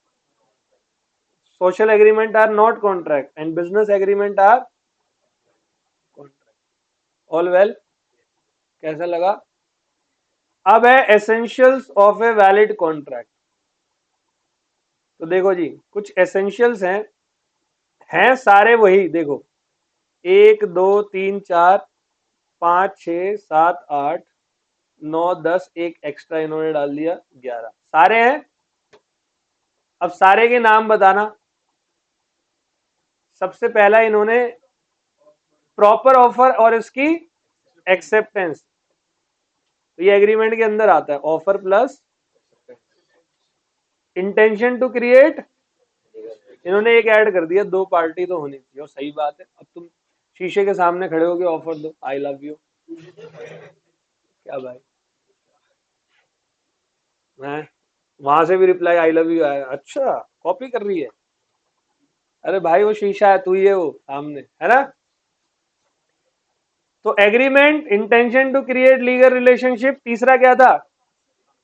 social agreement are not contract and business agreement are contract. All well? कैसा लगा? अब है essentials of a valid contract। तो देखो जी, कुछ essentials हैं सारे वही। देखो, 1 2 3 4 5 6 7 8 9 10, एक एक्स्ट्रा इन्होंने डाल दिया, 11 सारे हैं। अब सारे के नाम बताना। सबसे पहला इन्होंने प्रॉपर ऑफर और इसकी एक्सेप्टेंस, तो ये एग्रीमेंट के अंदर आता है। Offer plus intention to create, इन्होंने एक ऐड कर दिया, दो पार्टी तो होनी चाहिए, और सही बात है। अब तुम शीशे के सामने खड़े होके ऑफर दो, आई लव यू, क्या भाई है? वहां से भी रिप्लाई आई लव यू आया, अच्छा कॉपी कर रही है। अरे भाई वो शीशा है, तू ही है वो सामने, है ना? तो agreement, intention to create legal relationship, तीसरा क्या था?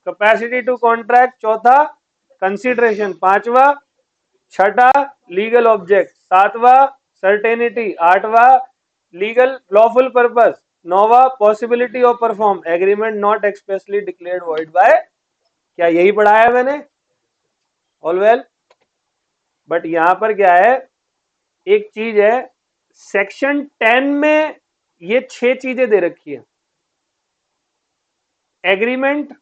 कैपेसिटी टू कॉन्ट्रैक्ट, चौथा कंसिडरेशन, पांचवा छठा लीगल ऑब्जेक्ट, सातवां सर्टेनिटी, आठवां लीगल लॉफुल पर्पस, नौवा possibility of perform agreement not expressly declared void by. क्या यही पढ़ाया मैंने? All well. बट यहां पर क्या है, एक चीज है, सेक्शन 10 में ये 6 चीजें दे रखी है। एग्रीमेंट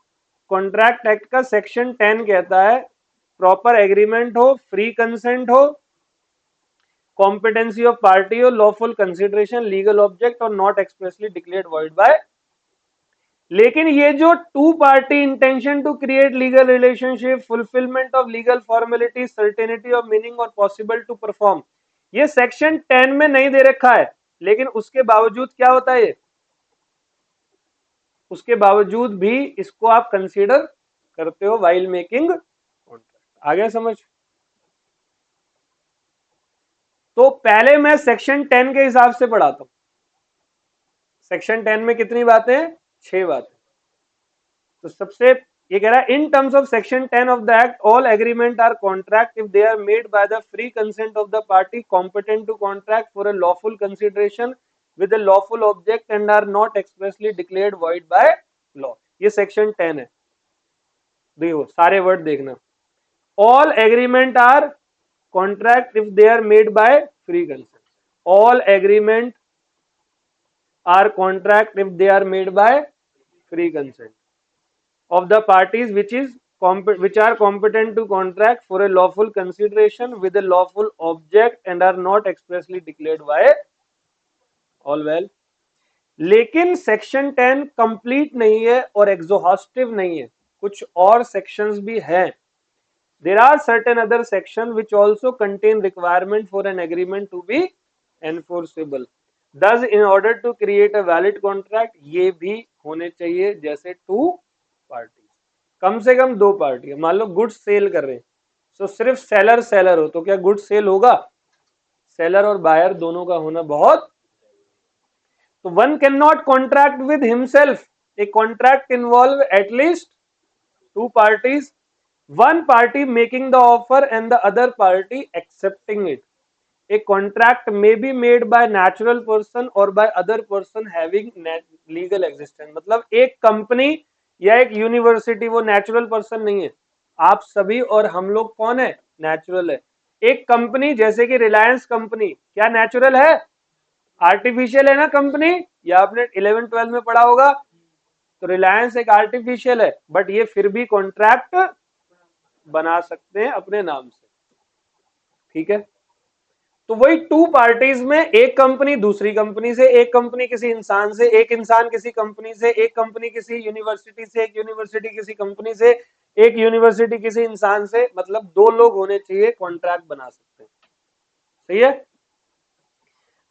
कॉन्ट्रैक्ट एक्ट का सेक्शन 10 कहता है प्रॉपर एग्रीमेंट हो, फ्री कंसेंट हो, कॉम्पिटेंसी ऑफ पार्टी हो, लॉफुल कंसिडरेशन, लीगल ऑब्जेक्ट और not expressly declared void by. लेकिन ये जो two party intention to create legal relationship, fulfilment of legal formality, certainty of meaning और पॉसिबल टू परफॉर्म, ये सेक्शन 10 में नहीं दे रखा है। लेकिन उसके बावजूद क्या होता है, उसके बावजूद भी इसको आप कंसीडर करते हो वाइल मेकिंग कॉन्ट्रैक्ट। आ गया समझ? तो पहले मैं सेक्शन 10 के हिसाब से पढ़ाता हूं। सेक्शन 10 में कितनी बातें हैं? 6 बातें। तो सबसे ये कह रहा है, in terms of section 10 of the act all agreement are contract if they are made by the free consent of the party competent to contract for a lawful consideration with a lawful object and are not expressly declared void by law. ये सेक्शन 10 है। देखो सारे वर्ड देखना। All agreement are contract if they are made by free consent. All agreement are contract if they are made by free consent of the parties which are competent to contract for a lawful consideration with a lawful object and are not expressly declared by all well। लेकिन सेक्शन 10 कंप्लीट नहीं है और एग्जॉस्टिव नहीं है, कुछ और सेक्शंस भी हैं। there are certain other sections which also contain requirement for an agreement to be enforceable। thus in order to create a valid contract ये भी होने चाहिए, जैसे टू पार्टी, कम से कम दो पार्टी। मान लो गुड्स सेल कर रहे हैं, तो सिर्फ सेलर सेलर हो तो क्या गुड्स सेल होगा? सेलर और बायर दोनों का होना बहुत। तो one can not contract with himself, a contract involve at least to parties, one party making the offer and the other party accepting it। A contract may be made by natural person or by other person having legal existence. मतलब एक कंपनी या एक यूनिवर्सिटी, वो नेचुरल पर्सन नहीं है, आप सभी और हम लोग कौन है, नेचुरल है। एक कंपनी जैसे कि रिलायंस कंपनी, क्या नेचुरल है, आर्टिफिशियल है ना कंपनी, या आपने 11-12 में पढ़ा होगा। तो रिलायंस एक आर्टिफिशियल है, बट ये फिर भी कॉन्ट्रैक्ट बना सकते हैं अपने नाम से, ठीक है। तो वही टू पार्टीज में, एक कंपनी दूसरी कंपनी से, एक कंपनी किसी इंसान से, एक इंसान किसी कंपनी से, एक कंपनी किसी यूनिवर्सिटी से, एक यूनिवर्सिटी किसी कंपनी से, एक यूनिवर्सिटी किसी इंसान से, मतलब दो लोग होने चाहिए, कॉन्ट्रैक्ट बना सकते हैं, सही है।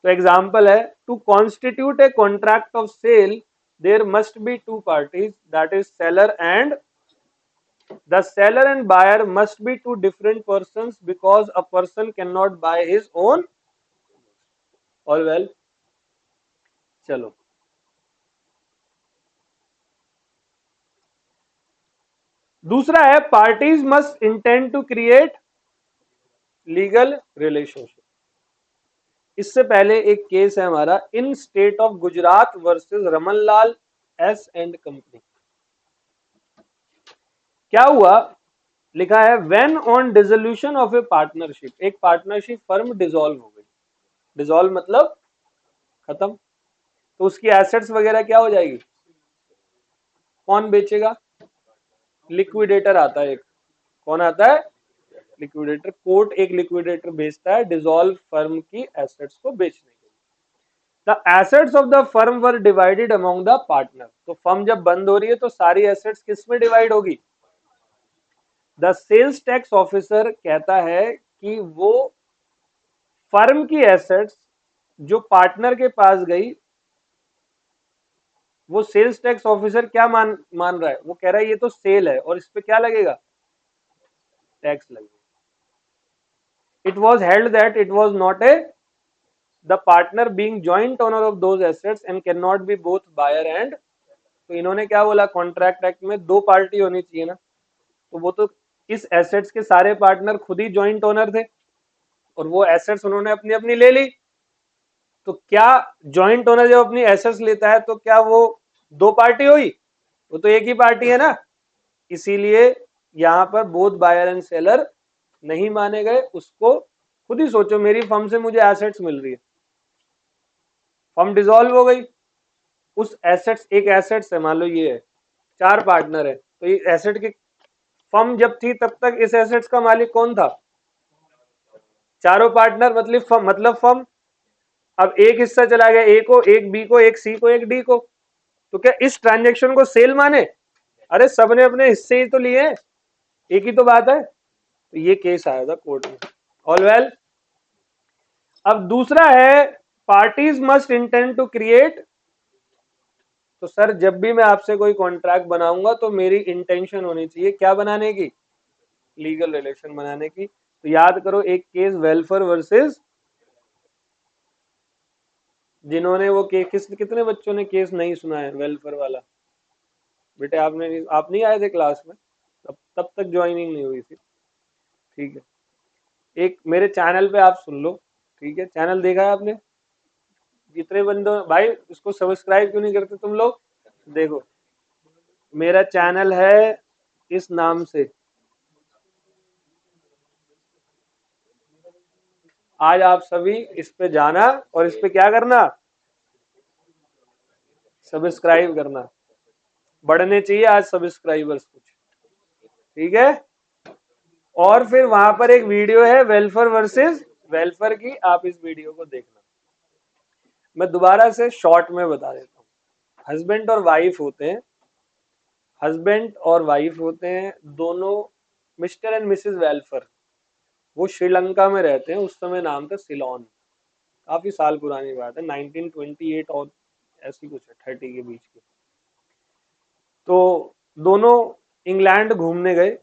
तो एग्जाम्पल है, to constitute a contract of sale there must be two parties, that is seller and the seller and buyer must be two different persons because a person cannot buy his own। all well, चलो दूसरा है, parties must intend to create legal relationship. इससे पहले एक केस है हमारा, in state of Gujarat versus Ramanlal S and company. क्या हुआ, लिखा है when on dissolution of a partnership, एक पार्टनरशिप फर्म डिसॉल्व हो गई, डिसॉल्व मतलब खत्म, तो उसकी एसेट्स वगैरह क्या हो जाएगी, कौन बेचेगा, लिक्विडेटर आता है एक, कौन आता है, लिक्विडेटर। कोर्ट एक लिक्विडेटर बेचता है डिसॉल्व फर्म की एसेट्स को बेचने के लिए। The assets of the firm were divided among the partner, तो फर्म जब बंद हो रही है तो सारी एसेट्स किस में डिवाइड होगी, द सेल्स टैक्स ऑफिसर कहता है कि वो फर्म की एसेट्स जो पार्टनर के पास गई, वो सेल्स टैक्स ऑफिसर क्या मान रहा है, वो कह रहा है ये तो सेल है और इस पे क्या लगेगा, टैक्स लगेगा। It was held that it was not a the partner being joint owner of those assets and can not be both buyer and, तो इन्होंने क्या बोला, कॉन्ट्रैक्ट एक्ट में दो पार्टी होनी चाहिए ना, तो वो तो इस एसेट्स के सारे पार्टनर खुद ही जॉइंट ओनर थे और वो एसेट्स उन्होंने अपनी अपनी ले ली। तो क्या जॉइंट ओनर जब अपनी एसेट्स लेता है तो क्या वो दो पार्टी हुई, वो तो एक ही पार्टी है ना, इसीलिए यहां पर बोथ बायर एंड सेलर नहीं माने गए। उसको खुद ही सोचो, मेरी फर्म से मुझे एसेट्स मिल रही है, फर्म डिसॉल्व हो गई, उस एसेट्स, एक एसेट्स है मान लो ये है, चार पार्टनर है, तो ये एसेट की फर्म जब थी तब तक इस एसेट्स का मालिक कौन था, चारों पार्टनर, मतलब फर्म। अब एक हिस्सा चला गया ए को, एक बी को, एक सी को, एक डी को, तो क्या इस ट्रांजेक्शन को सेल माने, अरे सबने अपने हिस्से ही तो लिए, एक ही तो बात है। तो ये केस आया था कोर्ट में, ऑल वेल। अब दूसरा है, parties must intend to create, तो सर जब भी मैं आपसे कोई कॉन्ट्रैक्ट बनाऊंगा तो मेरी इंटेंशन होनी चाहिए क्या बनाने की, लीगल रिलेशन बनाने की। तो याद करो एक केस वेलफेयर वर्सेस, जिन्होंने वो केस, कितने बच्चों ने केस नहीं सुना है वेलफेयर वाला, बेटे आपने, आप नहीं आए थे क्लास में, तब तक ज्वाइनिंग नहीं हुई थी, ठीक है। एक मेरे चैनल पे आप सुन लो, ठीक है, चैनल देखा है आपने, जितने बंदो भाई उसको सब्सक्राइब क्यों नहीं करते तुम लोग, देखो मेरा चैनल है इस नाम से, आज आप सभी इस पे जाना और इस पे क्या करना, सब्सक्राइब करना, बढ़ने चाहिए आज सब्सक्राइबर्स कुछ, ठीक है। और फिर वहां पर एक वीडियो है वेलफेयर वर्सेस वेलफेयर की, आप इस वीडियो को देखना। मैं दोबारा से शॉर्ट में बता देता हूँ, हस्बैंड और वाइफ होते हैं, हस्बैंड और वाइफ होते हैं दोनों, मिस्टर एंड मिसेस वेलफेयर, वो श्रीलंका में रहते हैं, उस समय नाम था सिलोन, काफी साल पुरानी बात है, 1928 और ऐसी कुछ है, 30 के बीच की। तो दोनों इंग्लैंड घूमने गए,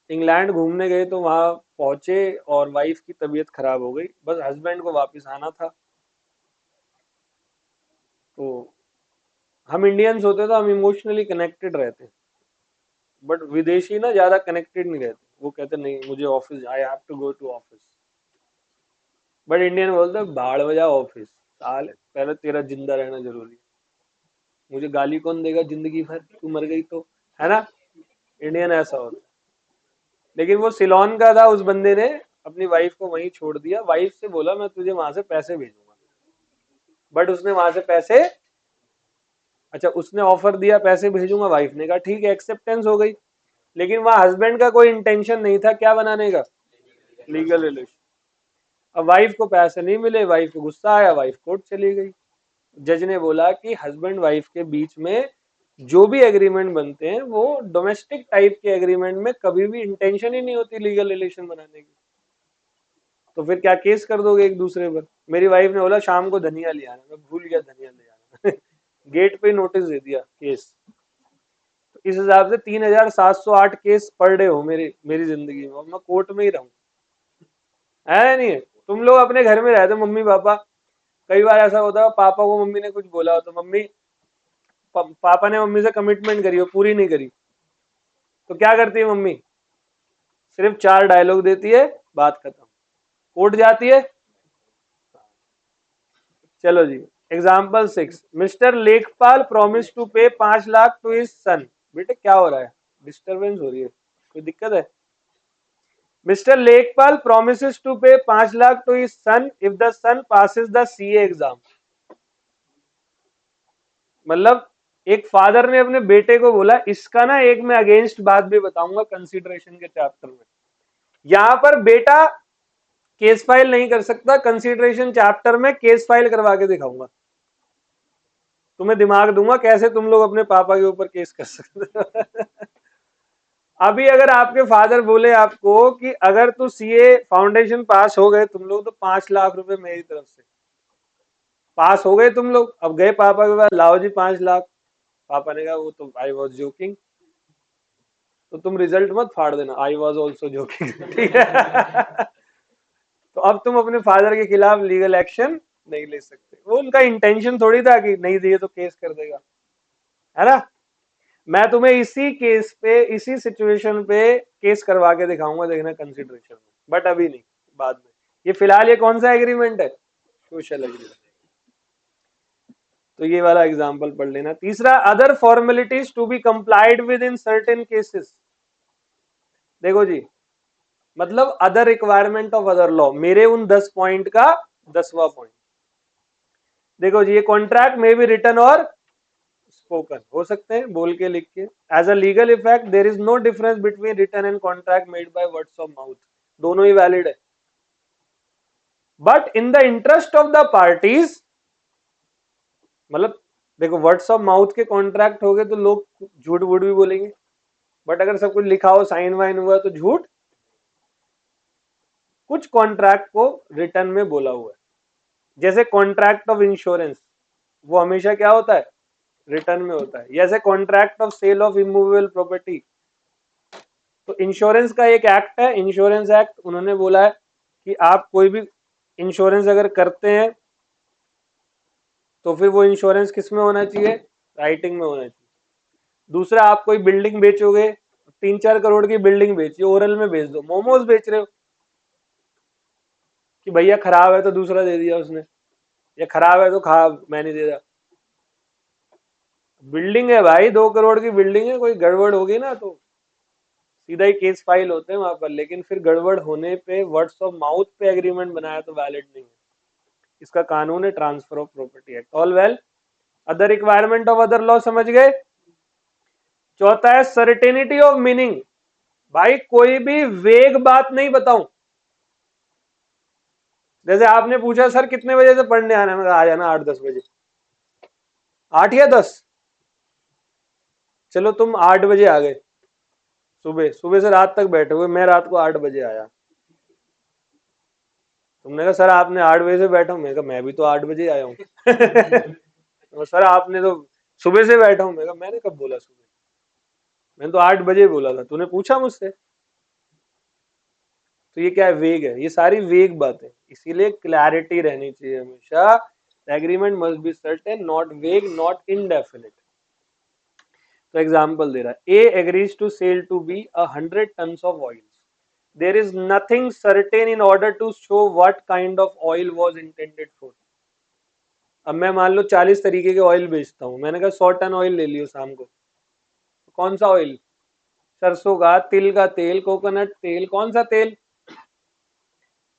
इंग्लैंड घूमने गए तो वहां पहुंचे और वाइफ की तबीयत खराब हो गई, बस हस्बैंड को वापस आना था। तो हम इंडियंस होते तो हम इमोशनली कनेक्टेड रहते, बट विदेशी ना ज्यादा कनेक्टेड नहीं रहते, वो कहते नहीं मुझे office, I have to go to office. But Indian बोलते हैं भाड़ बजा ऑफिस, साल पहले तेरा जिंदा रहना जरूरी है, मुझे गाली कौन देगा जिंदगी भर, तू मर गई तो, है ना। इंडियन ऐसा होता है। लेकिन वो सिलोन का था, उस बंदे ने अपनी वाइफ को वहीं छोड़ दिया, वाइफ से बोला मैं तुझे वहां से पैसे भेजूंगा, बट उसने वहां से पैसे, अच्छा उसने ऑफर दिया पैसे भेजूंगा, वाइफ ने कहा ठीक है, एक्सेप्टेंस हो गई। लेकिन वहां हस्बैंड का कोई इंटेंशन नहीं था क्या बनाने का, लीगल रिलेशन। अब वाइफ को पैसे नहीं मिले, वाइफ को गुस्सा आया, वाइफ कोर्ट चली गई। जज ने बोला कि हस्बैंड वाइफ के बीच में जो भी एग्रीमेंट बनते हैं वो डोमेस्टिक टाइप के एग्रीमेंट में कभी भी इंटेंशन ही नहीं होती लीगल रिलेशन बनाने की, तो फिर क्या केस कर दोगे एक दूसरे पर। मेरी वाइफ ने बोला शाम को धनिया ले आना, मैं भूल गया धनिया ले आना गेट पे नोटिस दे दिया केस। तो इस हिसाब से 3708 केस पर डे हो मेरी जिंदगी में, और मैं कोर्ट में ही रहूं, है नहीं है। तुम लोग अपने घर में रहते मम्मी पापा, कई बार ऐसा होता है पापा को मम्मी ने कुछ बोला हो तो मम्मी पापा ने मम्मी से कमिटमेंट करी हो, पूरी नहीं करी, तो क्या करती है मम्मी, सिर्फ 4 डायलॉग देती है, बात खत्म, कोर्ट जाती है। चलो जी, एग्जाम्पल 6, मिस्टर लेखपाल प्रॉमिस टू पे 5 लाख टू हिज सन। बेटे क्या हो रहा है, डिस्टरबेंस हो रही है, कोई दिक्कत है। मिस्टर लेखपाल promises to pay 5 lakh to his son if the son passes the CA exam. मतलब एक फादर ने अपने बेटे को बोला, इसका ना एक मैं अगेंस्ट बात भी बताऊंगा कंसिडरेशन के चैप्टर में, यहां पर बेटा केस फाइल नहीं कर सकता, कंसिडरेशन चैप्टर में केस फाइल करवा के दिखाऊंगा, तुम्हें दिमाग दूंगा कैसे तुम लोग अपने पापा के ऊपर केस कर सकते हो अभी अगर आपके फादर बोले आपको कि अगर तू सीए फाउंडेशन पास हो गए तुम लोग तो 5 लाख रुपए मेरी तरफ से, पास हो गए तुम लोग, अब गए पापा के पास, लाओ जी 5 लाख, पापा ने कहा वो तो आई वॉज जोकिंग, तो तुम रिजल्ट मत फाड़ देना, आई वॉज ऑल्सो जोकिंग ठीक है तो अब तुम अपने फादर के खिलाफ लीगल एक्शन नहीं ले सकते, वो उनका इंटेंशन थोड़ी था कि नहीं दिए तो केस कर देगा, है ना। मैं तुम्हें इसी केस पे, इसी सिचुएशन पे केस करवा के दिखाऊंगा, देखना कंसिडरेशन में, बट अभी नहीं, बाद में। ये फिलहाल ये कौन सा एग्रीमेंट है, सोशल एग्रीमेंट। तो ये वाला एग्जांपल पढ़ लेना। तीसरा, other formalities to be complied with in certain cases. देखो जी, मतलब other requirement of other law, मेरे उन 10 पॉइंट का 10वां पॉइंट। देखो जी, ये कॉन्ट्रैक्ट में भी रिटन और स्पोकन हो सकते हैं, बोल के लिख के। As a legal effect there is no difference between written and contract made by words of mouth, दोनों ही वैलिड है। But in the interest of the parties, मतलब देखो वर्ड्स ऑफ माउथ के कॉन्ट्रैक्ट हो गए तो लोग झूठ वूठ भी बोलेंगे, बट अगर सब कुछ लिखा हो, साइन वाइन हुआ तो झूठ। कुछ कॉन्ट्रैक्ट को रिटर्न में बोला हुआ है, जैसे कॉन्ट्रैक्ट ऑफ इंश्योरेंस, वो हमेशा क्या होता है, रिटर्न में होता है। जैसे contract of sale of immovable property, तो इंश्योरेंस का एक एक्ट है, इंश्योरेंस एक्ट, उन्होंने बोला है कि आप कोई भी इंश्योरेंस अगर करते हैं तो फिर वो इंश्योरेंस किस में होना चाहिए, राइटिंग में होना चाहिए। दूसरा, आप कोई बिल्डिंग बेचोगे, 3-4 करोड़ की बिल्डिंग बेची, ओरल में बेच दो, मोमोज बेच रहे हो कि भैया खराब है तो दूसरा दे दिया उसने, या खराब है तो खा, मैंने दे दिया। बिल्डिंग है भाई, 2 करोड़ की बिल्डिंग है, कोई गड़बड़ होगी ना तो सीधा ही केस फाइल होते हैं वहां पर। लेकिन फिर गड़बड़ होने पे वर्ड्स ऑफ माउथ पे एग्रीमेंट बनाया तो वैलिड नहीं है, इसका कानून है transfer of property act. All well, other requirement of other law समझ गए। चौथा है सर्टेनिटी ऑफ मीनिंग, भाई कोई भी वेग बात नहीं बताऊं। जैसे आपने पूछा सर कितने बजे से पढ़ने आना है, मैं आ जाना 8-10 बजे, 8 या 10, चलो तुम 8 बजे आ गए, सुबह सुबह से रात तक बैठे हुए, मैं रात को 8 बजे आया, तुमने कहा सर आपने 8 बजे से बैठा हूं, मैं कहा मैं भी तो 8 बजे आया हूँ तो सर आपने तो सुबह से बैठा हूं, मैं कहा मैंने कब बोला सुबह, मैंने तो 8 बजे बोला था, तूने पूछा मुझसे। तो ये क्या है, वेग है, ये सारी वेग बातें, इसीलिए क्लैरिटी रहनी चाहिए हमेशा। Agreement must be certain, not vague, not indefinite. तो एग्जांपल दे रहा है, A agrees to sell to B 100 tons of oil, there is nothing certain in order to show what kind of oil was intended for. अब मैं मान लो 40 तरीके के ऑयल बेचता हूं, मैंने कहा 100 टन ऑयल ले लियो शाम को, तो कौन सा ऑयल? सरसों का, तिल का तेल, कोकोनट तेल, कौन सा तेल?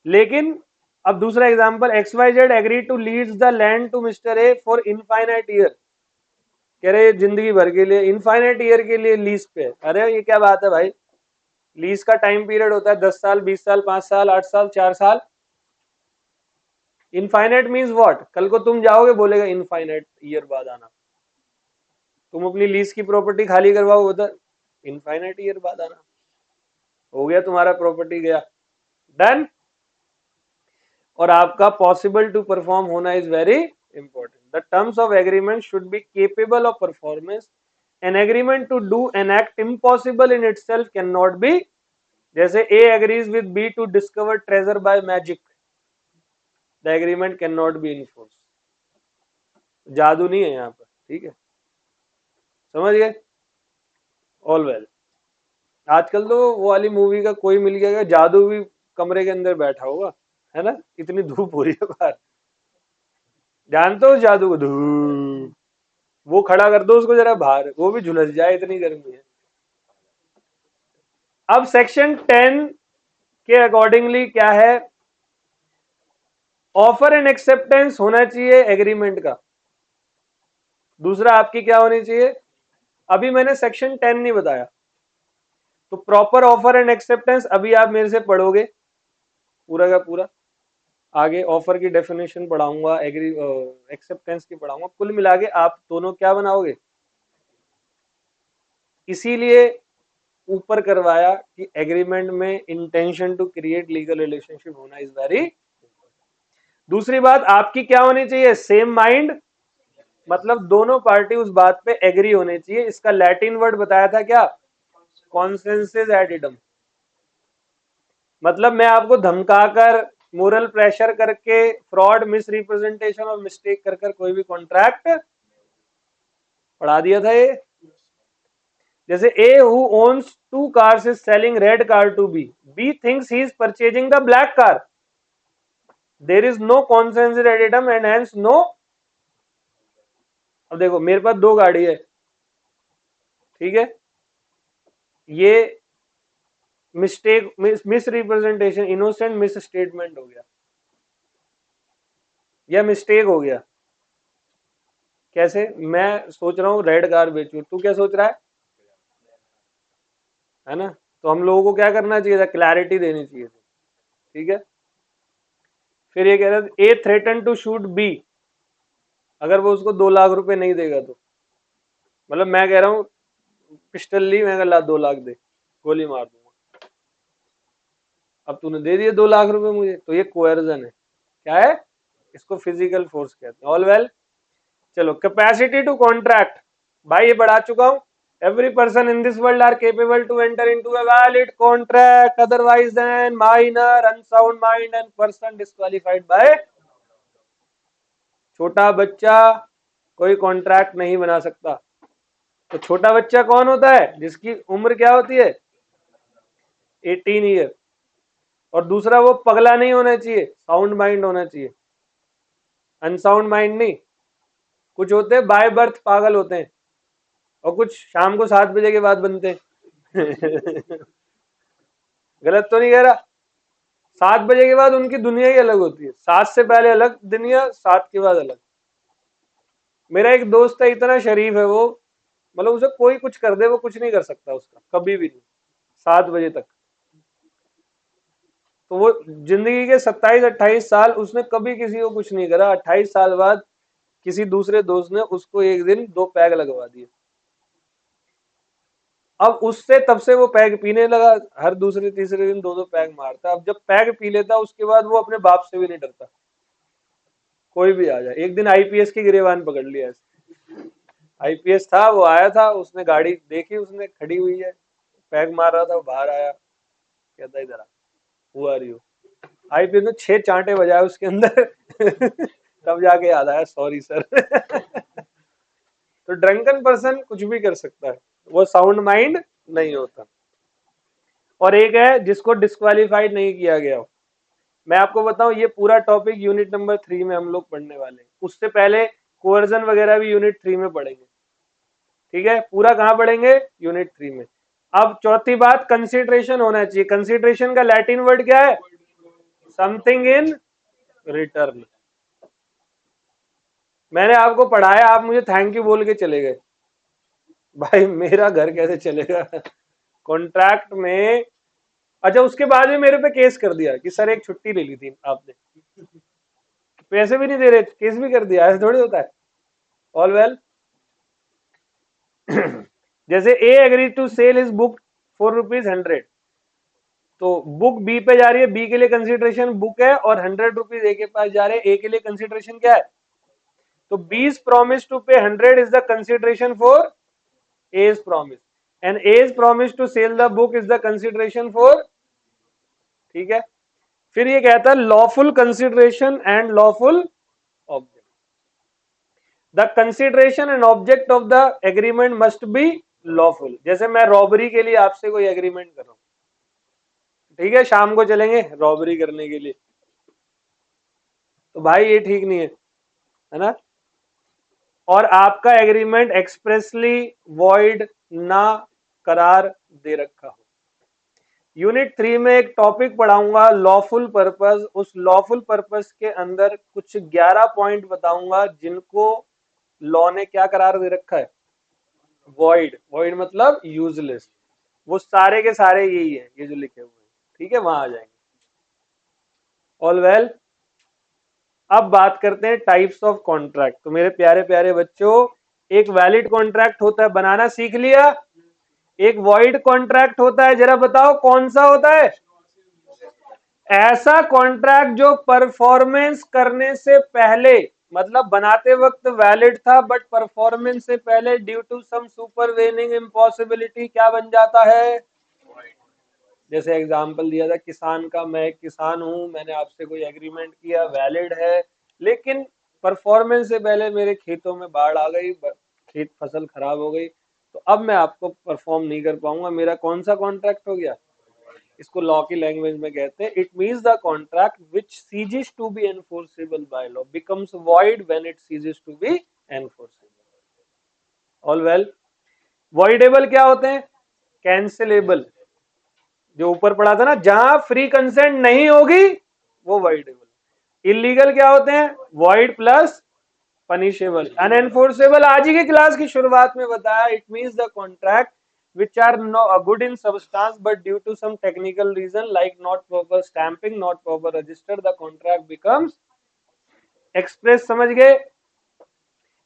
लेकिन अब दूसरा example, X Y Z agree to lease the land to Mister A for infinite year, कह रहे जिंदगी भर के लिए, इनफाइनाइट ईयर के लिए लीज पे। अरे ये क्या बात है भाई, लीज का टाइम पीरियड होता है 10 साल, 20 साल, 5 साल, 8 साल, 4 साल। Infinite means what? कल को तुम जाओगे, बोलेगा इनफाइनाइट ईयर बाद आना। तुम अपनी लीज की प्रॉपर्टी खाली करवाओ उधर, इनफाइनाइट ईयर बाद आना। हो गया तुम्हारा प्रॉपर्टी गया, डन। और आपका पॉसिबल टू परफॉर्म होना is very important. The terms of agreement should be capable of performance. An agreement to do an act impossible in itself can not be, जैसे A agrees with B to discover treasure by magic, the agreement can not be enforce. जादू नहीं है यहाँ पर, ठीक है, समझ गए? All well. आजकल तो वो वाली मूवी का कोई मिल गया, जादू भी कमरे के अंदर बैठा होगा, है ना, इतनी धूप हो रही है बाहर। जानते हो जादू को? धूप, वो खड़ा कर दो उसको जरा बाहर, वो भी झुलस जाए, इतनी गर्मी है। अब सेक्शन 10 के अकॉर्डिंगली क्या है, ऑफर एंड एक्सेप्टेंस होना चाहिए एग्रीमेंट का। दूसरा आपकी क्या होनी चाहिए, अभी मैंने सेक्शन 10 नहीं बताया, तो प्रॉपर ऑफर एंड एक्सेप्टेंस अभी आप मेरे से पढ़ोगे पूरा का पूरा। आगे ऑफर की डेफिनेशन पढ़ाऊंगा, एग्री एक्सेप्टेंस की पढ़ाऊंगा, कुल मिला के आप दोनों क्या बनाओगे। इसीलिए ऊपर करवाया कि एग्रीमेंट में intention to create legal relationship होना इज वेरी। दूसरी बात आपकी क्या होनी चाहिए, सेम माइंड, मतलब दोनों पार्टी उस बात पे एग्री होने चाहिए। इसका लैटिन वर्ड बताया था क्या, कॉन्सेंसस एड इडम। मतलब मैं आपको धमकाकर, मोरल प्रेशर करके, फ्रॉड, मिस रिप्रेजेंटेशन और मिस्टेक कर कर कोई भी कॉन्ट्रैक्ट पढ़ा दिया था ये। जैसे A who owns 2 cars is selling red car to B, B thinks he is purchasing the black car, there is no consensus ad idem and hence no. अब देखो मेरे पास 2 गाड़ी है, ठीक है, ये mistake, miss representation, innocent miss statement हो गया या मिस्टेक हो गया। कैसे? मैं सोच रहा हूं रेड कार बेचूं, तू क्या सोच रहा है ना? तो हम लोगों को क्या करना चाहिए था, क्लैरिटी देनी चाहिए थी, ठीक है। फिर ये कह रहा था ए थ्रेटन टू शूट बी, अगर वो उसको 2 लाख रुपए नहीं देगा तो, मतलब मैं कह रहा हूं पिस्टल ली, मैं ला 2 लाख दे, गोली मार दूंगा। अब तूने दे दिए 2 लाख रुपए मुझे, तो ये कोएर्जन है। क्या है? इसको फिजिकल फोर्स कहते हैं। ऑल वेल, चलो कैपेसिटी टू कॉन्ट्रैक्ट, भाई ये बढ़ा चुका हूं। Every person in this world are capable to enter into a valid contract, otherwise then minor unsound mind and person disqualified by. छोटा बच्चा कोई कॉन्ट्रैक्ट नहीं बना सकता। तो छोटा बच्चा कौन होता है, जिसकी उम्र क्या होती है, 18 ईयर। और दूसरा वो पगला नहीं होना चाहिए, साउंड माइंड होना चाहिए, अनसाउंड माइंड नहीं। कुछ होते हैं बाय बर्थ पागल होते हैं, और कुछ शाम को 7 बजे के बाद बनते हैं। गलत तो नहीं कह रहा? 7 बजे के बाद उनकी दुनिया ही अलग होती है, 7 से पहले अलग दुनिया, 7 के बाद अलग। मेरा एक दोस्त है, इतना शरीफ है वो, मतलब उसे कोई कुछ कर दे वो कुछ नहीं कर सकता उसका, कभी भी नहीं, 7 बजे तक। तो वो जिंदगी के 27-28 साल उसने कभी किसी को कुछ नहीं करा। 28 साल बाद किसी दूसरे दोस्त ने उसको एक दिन 2 पैग लगवा दिए। अब उससे तब से वो पैग पीने लगा, हर दूसरे तीसरे दिन 2-2 पैग मारता। अब जब पैग पी लेता उसके बाद वो अपने बाप से भी नहीं डरता, कोई भी आ जाए। एक दिन आईपीएस की गिरेबान पकड़ लिया, आईपीएस था, वो आया था, उसने गाड़ी देखी, उसने खड़ी हुई है, पैग मार रहा था, वो बाहर आया, कहता इधर आ, हुआ रही हो। आईपीएस ने 6 चांटे बजाए उसके अंदर। तब जाके याद आया, सॉरी सर। तो ड्रंकन पर्सन कुछ भी कर सकता है, वो साउंड माइंड नहीं होता। और एक है जिसको डिस्क्वालीफाइड नहीं किया गया हो। मैं आपको बताऊं, ये पूरा टॉपिक यूनिट नंबर 3 में हम लोग पढ़ने वाले हैं। उससे पहले कोर्जन वगैरह भी यूनिट 3 में पढ़ेंगे, ठीक है। पूरा कहाँ पढ़ेंगे? यूनिट 3 में। अब चौथी बात, कंसिडरेशन होना चाहिए। कंसिडरेशन का लैटिन वर्ड क्या है? Something in return. मैंने आपको पढ़ाया, आप मुझे थैंक यू बोल के चले गए। भाई मेरा घर कैसे चलेगा? कॉन्ट्रैक्ट में। अच्छा, उसके बाद में मेरे पे केस कर दिया कि सर एक छुट्टी ले ली थी आपने, पैसे भी नहीं दे रहे, केस भी कर दिया। ऐसे थोड़ी होता है। All well. जैसे A agree to sell is book for ₹100, तो बुक बी पे जा रही है, बी के लिए कंसिडरेशन बुक है, और ₹100 ए के पास जा रहे हैं, ए के लिए कंसिडरेशन क्या है? तो बीस promise to pay 100 is the consideration for as promise, and as promise to sell the book is the consideration for, ठीक है। फिर ये कहता है lawful consideration and lawful object. The consideration and object of the agreement must be lawful. जैसे मैं रॉबरी के लिए आपसे कोई एग्रीमेंट कर रहा हूं, ठीक है, शाम को चलेंगे रॉबरी करने के लिए, तो भाई ये ठीक नहीं है ना। और आपका एग्रीमेंट एक्सप्रेसली वॉइड ना करार दे रखा हो। यूनिट 3 में एक टॉपिक पढ़ाऊंगा लॉफुल पर्पस। उस लॉफुल पर्पस के अंदर कुछ 11 पॉइंट बताऊंगा जिनको लॉ ने क्या करार दे रखा है? वॉइड। वॉइड मतलब यूजलेस। वो सारे के सारे यही है, ये जो लिखे हुए हैं, ठीक है, वहां आ जाएंगे। All well. अब बात करते हैं टाइप्स ऑफ कॉन्ट्रैक्ट। तो मेरे प्यारे प्यारे बच्चों, एक वैलिड कॉन्ट्रैक्ट होता है, बनाना सीख लिया। एक वॉइड कॉन्ट्रैक्ट होता है, जरा बताओ कौन सा होता है? ऐसा कॉन्ट्रैक्ट जो परफॉर्मेंस करने से पहले, मतलब बनाते वक्त वैलिड था, बट परफॉर्मेंस से पहले due to some supervening impossibility क्या बन जाता है? जैसे एग्जाम्पल दिया था किसान का, मैं एक किसान हूं, मैंने आपसे कोई एग्रीमेंट किया, वैलिड है, लेकिन परफॉर्मेंस से पहले मेरे खेतों में बाढ़ आ गई, खेत फसल खराब हो गई, तो अब मैं आपको परफॉर्म नहीं कर पाऊंगा। मेरा कौन सा कॉन्ट्रैक्ट हो गया? इसको लॉ की लैंग्वेज में कहते हैं, it means the contract which ceases to be enforceable by law becomes void when it ceases to be enforceable. All well. Voidable क्या होते हैं? कैंसिलेबल। जो ऊपर पढ़ा था ना, जहां फ्री कंसेंट नहीं होगी वो वॉइडेबल। इलीगल क्या होते हैं? Void plus punishable. अनएनफोर्सेबल आज ही की क्लास की शुरुआत में बताया, it means the contract which are no good in substance but due to some technical reason like not proper stamping, not proper register, the contract becomes express। समझ गए?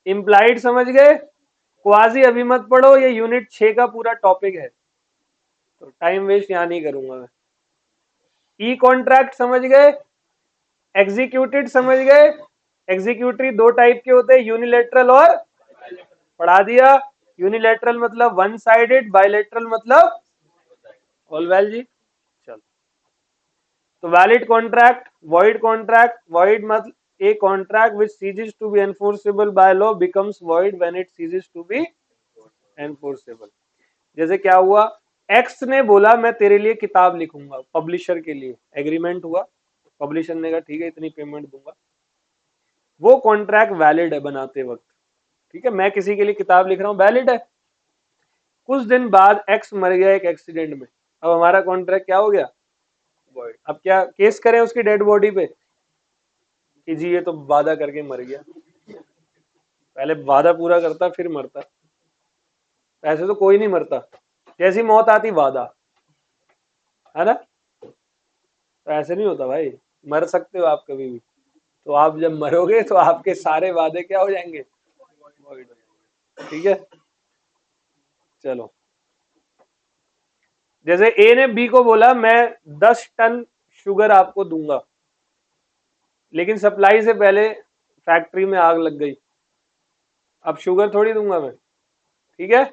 इम्प्लाइड समझ गए? क्वाजी अभी मत पढ़ो, ये यूनिट 6 का पूरा टॉपिक है, तो टाइम वेस्ट यहां नहीं करूंगा मैं। ई कॉन्ट्रैक्ट समझ गए? एग्जीक्यूटेड समझ गए? एग्जीक्यूटरी दो टाइप के होते हैं, यूनिलेटरल और, पढ़ा दिया। यूनिलेटरल मतलब वन साइडेड, बायलेटरल मतलब, ऑल वेल जी। चलो, तो valid contract, void contract. Void मतलब a contract which ceases to be enforceable by law becomes void when it ceases to be enforceable। जैसे क्या हुआ, एक्स ने बोला मैं तेरे लिए किताब लिखूंगा, पब्लिशर के लिए एग्रीमेंट हुआ, पब्लिशर ने कहा ठीक है इतनी पेमेंट दूंगा, वो कॉन्ट्रैक्ट वैलिड है बनाते वक्त, ठीक है, मैं किसी के लिए किताब लिख रहा हूं, वैलिड है। कुछ दिन बाद एक्स मर गया एक एक्सीडेंट में, अब हमारा कॉन्ट्रैक्ट क्या हो गया? वॉइड। अब क्या केस करें उसकी डेड बॉडी पे कि जी ये तो वादा करके मर गया, पहले वादा पूरा करता फिर मरता, ऐसे तो कोई नहीं मरता, जैसी मौत आती वादा, है ना। तो ऐसे नहीं होता भाई, मर सकते हो आप कभी भी, तो आप जब मरोगे तो आपके सारे वादे क्या हो जाएंगे? void हो जाएंगे, ठीक है। चलो, जैसे ए ने बी को बोला मैं 10 टन शुगर आपको दूंगा, लेकिन सप्लाई से पहले फैक्ट्री में आग लग गई, अब शुगर थोड़ी दूंगा मैं, ठीक है।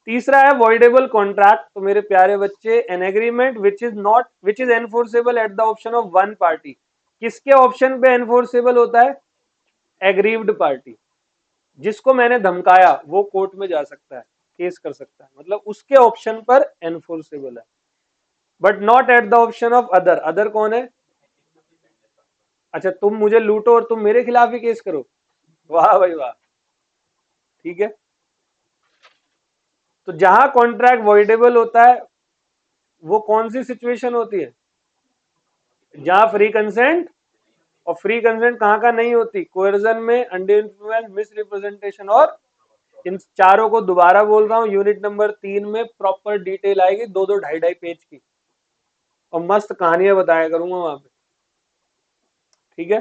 तीसरा है वॉइडेबल कॉन्ट्रैक्ट। तो मेरे प्यारे बच्चे, N agreement which is enforceable at the option of one party. किसके ऑप्शन पे एनफोर्सेबल होता है? Aggrieved party. जिसको मैंने धमकाया वो कोर्ट में जा सकता है, केस कर सकता है, मतलब उसके ऑप्शन पर एनफोर्सेबल है, but not at the option of other. Other कौन है? अच्छा, तुम मुझे लूटो और तुम मेरे खिलाफ ही केस करो, वाह भाई वाह, ठीक है। तो जहां कॉन्ट्रैक्ट वॉइडेबल होता है वो कौन सी सिचुएशन होती है? जहां फ्री कंसेंट, और फ्री कंसेंट कहां का नहीं होती? कोएर्जन में, अंडर इन्फ्लुएंस, मिस रिप्रेजेंटेशन, और इन चारों को दोबारा बोल रहा हूं, यूनिट नंबर 3 में प्रॉपर डिटेल आएगी, 2-2 ढाई-ढाई पेज की, और मस्त कहानियां बताया करूंगा वहां पे, ठीक है।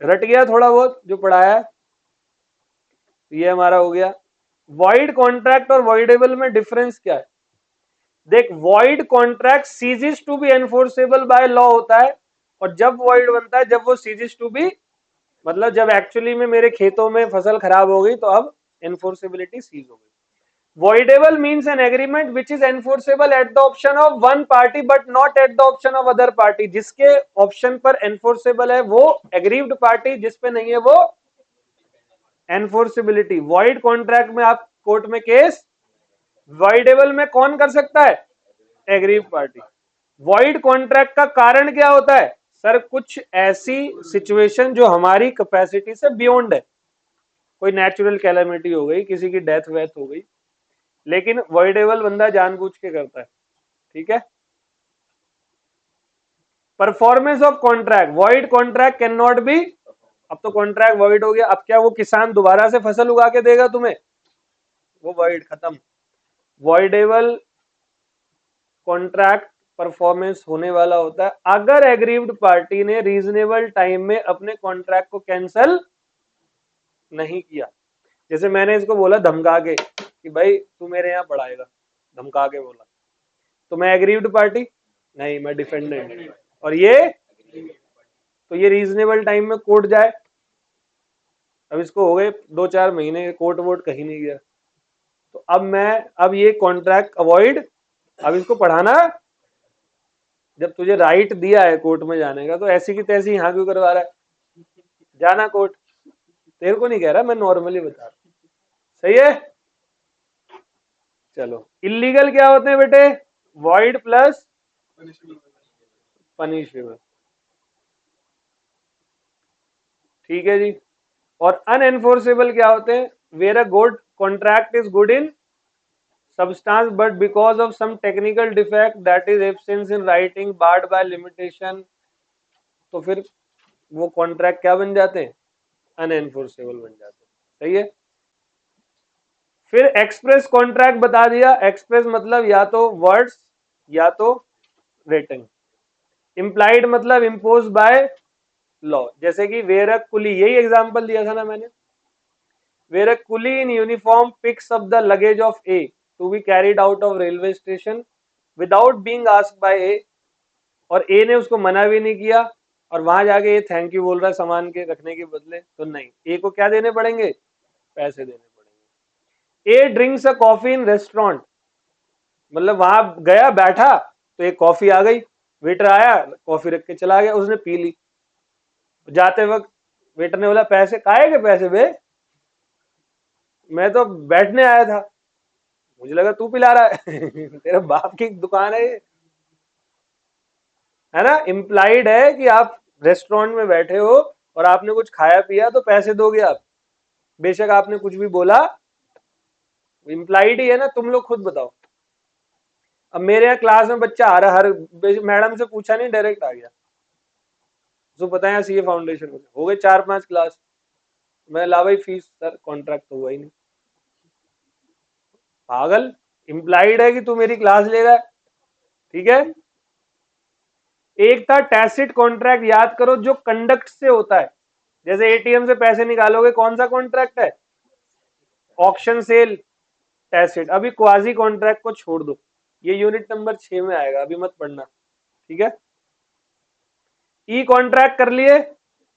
रट गया थोड़ा बहुत जो पढ़ाया है? ये हमारा हो गया। वॉइड कॉन्ट्रैक्ट और वॉइडेबल में डिफरेंस क्या है? देख, void contract ceases to be enforceable by law होता है, और जब वॉइड बनता है जब वो सीजेस टू बी, मतलब जब एक्चुअली में मेरे खेतों में फसल खराब हो गई तो अब एनफोर्सेबिलिटी सीज हो गई। Voidable means an agreement which is enforceable at the option of one party but not at the option of other party। जिसके ऑप्शन पर enforceable है वो aggrieved party, जिस पे नहीं है वो enforceability। void contract में आप कोर्ट में केस, voidable में कौन कर सकता है? aggrieved party। void contract का कारण क्या होता है? सर, कुछ ऐसी सिचुएशन जो हमारी कैपेसिटी से बियॉन्ड है, कोई नेचुरल कैलेमिटी हो गई, किसी की डेथ वेथ हो गई, लेकिन वॉइडेबल बंदा जानबूझ के करता है, ठीक है। Performance of contract, void contract can not B, अब तो कॉन्ट्रैक्ट वॉइड हो गया, अब क्या वो किसान दोबारा से फसल उगा के देगा तुम्हें? वो वॉइड, खत्म। वॉइडेबल कॉन्ट्रैक्ट परफॉर्मेंस होने वाला होता है अगर एग्रीव्ड पार्टी ने रीजनेबल टाइम में अपने कॉन्ट्रैक्ट को कैंसिल नहीं किया। जैसे मैंने इसको बोला धमका के कि भाई तू मेरे यहाँ पढ़ाएगा, धमका के बोला, तो मैं एग्रीव्ड पार्टी नहीं, मैं डिफेंडेंट, और ये, तो ये रीजनेबल टाइम में कोर्ट जाए। अब इसको हो गए 2-4 महीने, कोर्ट वोट कहीं नहीं गया, तो अब ये कॉन्ट्रैक्ट अवॉइड, अब इसको पढ़ाना, जब तुझे राइट दिया है कोर्ट में जाने का तो ऐसी की तैसी यहाँ क्यों करवा रहा है? जाना कोर्ट, तेरे को नहीं कह रहा, मैं नॉर्मली बता रहा, सही है। चलो, इलीगल क्या होते हैं बेटे? वॉइड प्लस पनिशेबल, ठीक है जी। और अनएनफोर्सेबल क्या होते हैं? Where a good contract is good in substance but because of some technical defect that is absence in writing barred by limitation, तो फिर वो कॉन्ट्रैक्ट क्या बन जाते हैं? अनएनफोर्सेबल बन जाते हैं, सही है। फिर एक्सप्रेस कॉन्ट्रैक्ट बता दिया, एक्सप्रेस मतलब या तो वर्ड्स या तो रिटन। इम्प्लाइड मतलब इम्पोज बाय लॉ, जैसे कि वेयर अ कुली, यही एग्जांपल दिया था ना मैंने, where a coolie in uniform picks up the luggage of A to be carried out of railway station without being asked by A, और ए ने उसको मना भी नहीं किया, और वहां जाके ये थैंक यू बोल रहा है सामान के रखने के बदले, तो नहीं, ए को क्या देने पड़ेंगे? पैसे देने पड़ेंगे। A drinks a coffee in restaurant, मतलब वहां गया बैठा तो एक कॉफी आ गई, वेटर आया कॉफी रख के चला गया, उसने पी ली, जाते वक्त वेटर ने बोला पैसे काहे के पैसे बे, मैं तो बैठने आया था, मुझे लगा तू पिला रहा है तेरे बाप की दुकान है ये, है ना। इम्प्लाइड है कि आप रेस्टोरेंट में बैठे हो और आपने कुछ खाया पिया तो पैसे दोगे आप, बेशक आपने कुछ भी बोला, इम्प्लाइड ही है ना। तुम लोग खुद बताओ, अब मेरे यहाँ क्लास में बच्चा आ रहा, हर मैडम से पूछा नहीं, डायरेक्ट आ गया, उसको पता है सीए फाउंडेशन में हो गए 4-5 क्लास, मैं ला भाई फीस, सर कॉन्ट्रैक्ट तो हुआ ही नहीं, पागल, इम्प्लाइड है कि तू मेरी क्लास लेगा, ठीक है। एक था टैसिट कॉन्ट्रैक्ट, याद करो, जो कंडक्ट से होता है, जैसे एटीएम से पैसे निकालोगे, कौन सा कॉन्ट्रैक्ट है? Auction sale, tacit. अभी क्वाजी कॉन्ट्रैक्ट को छोड़ दो, ये यूनिट नंबर 6 में आएगा, अभी मत पढ़ना, ठीक है। ई कॉन्ट्रैक्ट कर लिए,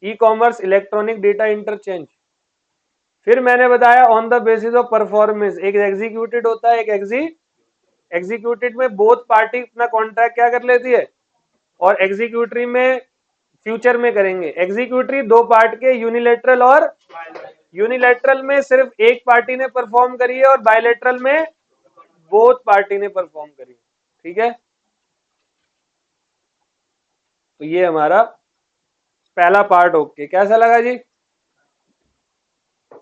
e commerce, electronic data interchange. फिर मैंने बताया on the basis of performance, एक एग्जीक्यूटेड होता है, एक एग्जीक्यूटेड में बोथ पार्टी अपना कॉन्ट्रैक्ट क्या कर लेती है, और एग्जीक्यूटरी में फ्यूचर में करेंगे। एग्जीक्यूटरी दो पार्ट के, यूनिलेटरल और यूनिलैटरल में सिर्फ एक पार्टी ने परफॉर्म करी है और बायलैटरल में बोथ पार्टी ने परफॉर्म करी है। ठीक है, तो ये हमारा पहला पार्ट ओके। कैसा लगा जी?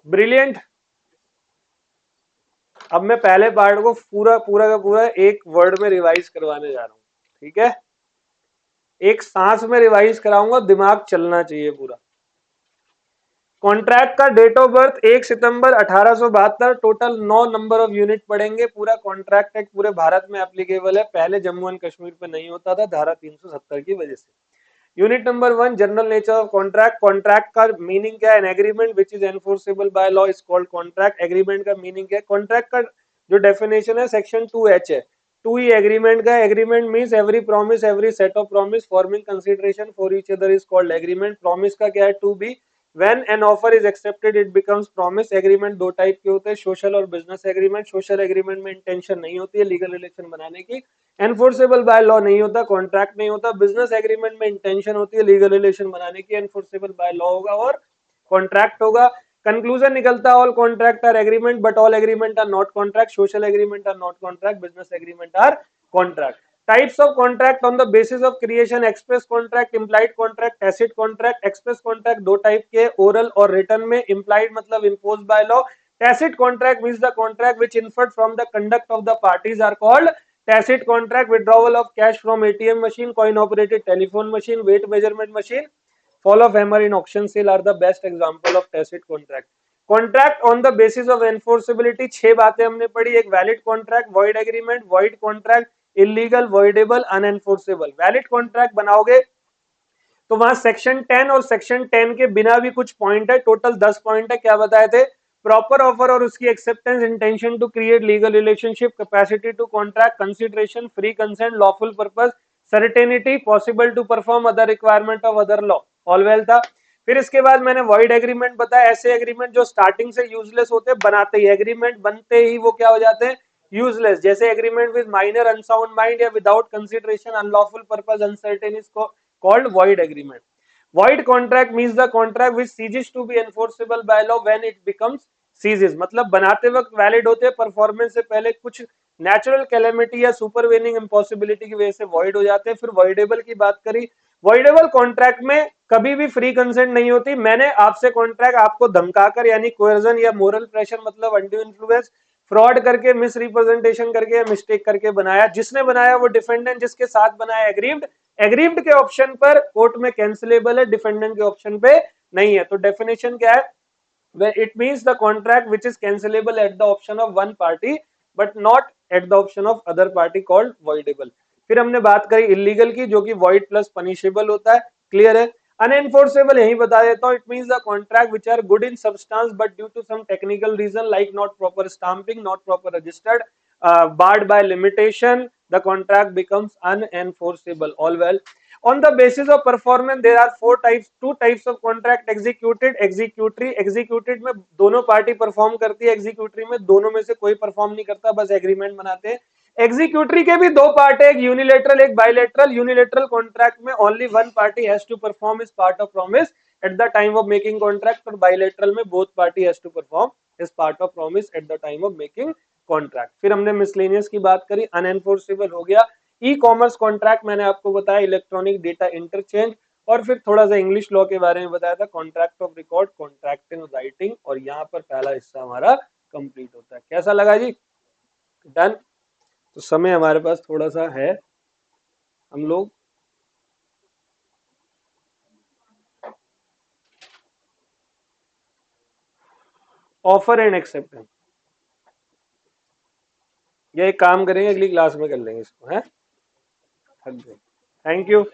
ब्रिलियंट। अब मैं पहले पार्ट को पूरा पूरा का पूरा एक वर्ड में रिवाइज करवाने जा रहा हूं। ठीक है, एक सांस में रिवाइज कराऊंगा, दिमाग चलना चाहिए पूरा। कॉन्ट्रैक्ट का डेट ऑफ बर्थ 1 सितंबर 1872, टोटल 9 नंबर ऑफ यूनिट पढ़ेंगे। पूरा कॉन्ट्रैक्ट एक्ट पूरे भारत में एप्लीकेबल है, पहले जम्मू एंड कश्मीर पे नहीं होता था धारा 370 की वजह से। Unit number 1, general nature of contract. Contract का मीनिंग क्या है? N agreement which is enforceable by law is called contract. Agreement का मीनिंग क्या है? कॉन्ट्रैक्ट का जो डेफिनेशन है सेक्शन 2H है। 2E एग्रीमेंट का। Agreement means every promise, every set of promise forming consideration for each other is called agreement. Promise का क्या है? 2B, when an offer is accepted it becomes promise। Agreement दो टाइप के होते हैं, सोशल और बिजनेस एग्रीमेंट। सोशल एग्रीमेंट में इंटेंशन नहीं होती है लीगल रिलेशन बनाने की, एनफोर्सेबल बाय लॉ नहीं होता, कॉन्ट्रैक्ट नहीं होता। बिजनेस एग्रीमेंट में इंटेंशन होती है लीगल रिलेशन बनाने की, एनफोर्सेबल बाय लॉ होगा और कॉन्ट्रैक्ट होगा। कंक्लूजन निकलता है, all contract are agreement but all agreement are not contract. Social agreement are not contract, business agreement are contract. Types of contract on the basis of creation, express contract, implied contract, tacit contract. Express contract दो टाइप के, ओरल और रिटन में। इम्प्लाइड मतलब imposed by law. Tacit contract means the contract which inferred from the conduct of the parties are called tacit contract. Withdrawal of cash from ATM machine, coin operated telephone machine, weight measurement machine, fall of hammer in auction sale are the best example of tacit contract। Contract on the basis of enforceability, 6 बातें हमने पढ़ी। एक valid contract, void agreement, void contract, illegal, voidable, unenforceable. Valid contract बनाओगे तो वहां सेक्शन 10 और सेक्शन 10 के बिना भी कुछ पॉइंट है, टोटल 10 पॉइंट है। क्या बताए थे? प्रॉपर ऑफर और उसकी acceptance, intention to create legal relationship, capacity to contract, consideration, free consent, lawful purpose, certainty, possible to perform other requirement of other law. All well था। फिर इसके बाद मैंने वॉइड एग्रीमेंट बताया, ऐसे एग्रीमेंट जो स्टार्टिंग से यूजलेस होते हैं, बनाते ही एग्रीमेंट बनते ही वो क्या हो जाते हैं? यूजलेस। जैसे agreement with minor unsound mind या without consideration, unlawful purpose, uncertain is called void agreement। void contract means the contract which ceases to be enforceable by law when it becomes ceases। मतलब बनाते वक्त वैलिड होते हैं, परफॉर्मेंस से पहले कुछ नेचुरल कैलेमिटी या सुपरवेनिंग इम्पॉसिबिलिटी की वजह से वॉइड हो जाते हैं। फिर वॉइडेबल की बात करी, वॉइडेबल कॉन्ट्रैक्ट में कभी भी फ्री कंसेंट नहीं होती। मैंने आपसे कॉन्ट्रैक्ट आपको धमकाकर यानी कोएर्जन या मोरल प्रेशर मतलब अनड्यू इन्फ्लुएंस, फ्रॉड करके, मिस रिप्रेजेंटेशन करके या मिस्टेक करके बनाया। जिसने बनाया वो डिफेंडेंट, जिसके साथ बनाया एग्रीव्ड। एग्रीव्ड के ऑप्शन पर कोर्ट में कैंसिलेबल है, डिफेंडेंट के ऑप्शन पे नहीं है। तो डेफिनेशन क्या है? It means the contract which is cancellable at the option of one party but not at the option of other party called voidable. फिर हमने बात करी इलीगल की, जो कि वॉइड प्लस पनिशेबल होता है। क्लियर है? अनएनफोर्सेबल यही बता देता हूं, it means the contract which are good in substance but due to some technical reason like not proper stamping, not proper registered, barred by limitation, the contract becomes unenforceable। All well। On the basis of performance there are two types of contract: executed, executory। executed में दोनों पार्टी परफॉर्म करती है, executory में दोनों में से कोई परफॉर्म नहीं करता, बस एग्रीमेंट बनाते हैं। एग्जीक्यूटरी के भी दो पार्ट है, एक यूनिलेटरल एक बायलेटरल। यूनिलेटरल कॉन्ट्रैक्ट में only one party has to perform is part of promise at the time of making contract, और बायलेटरल में both party has to perform is part of promise at the time of making contract. फिर हमने मिसलेनियस की बात करी, अनएनफोर्सेबल हो गया। ई कॉमर्स कॉन्ट्रैक्ट मैंने आपको बताया, इलेक्ट्रॉनिक डेटा इंटरचेंज। और फिर थोड़ा सा इंग्लिश लॉ के बारे में बताया था, contract of record, contract in writing. और यहाँ पर पहला हिस्सा हमारा कंप्लीट होता है। कैसा लगा जी? डन। तो समय हमारे पास थोड़ा सा है, हम लोग ऑफर एंड एक्सेप्टेंस, ये एक काम करेंगे, अगली क्लास में कर लेंगे इसको, है। Thank you.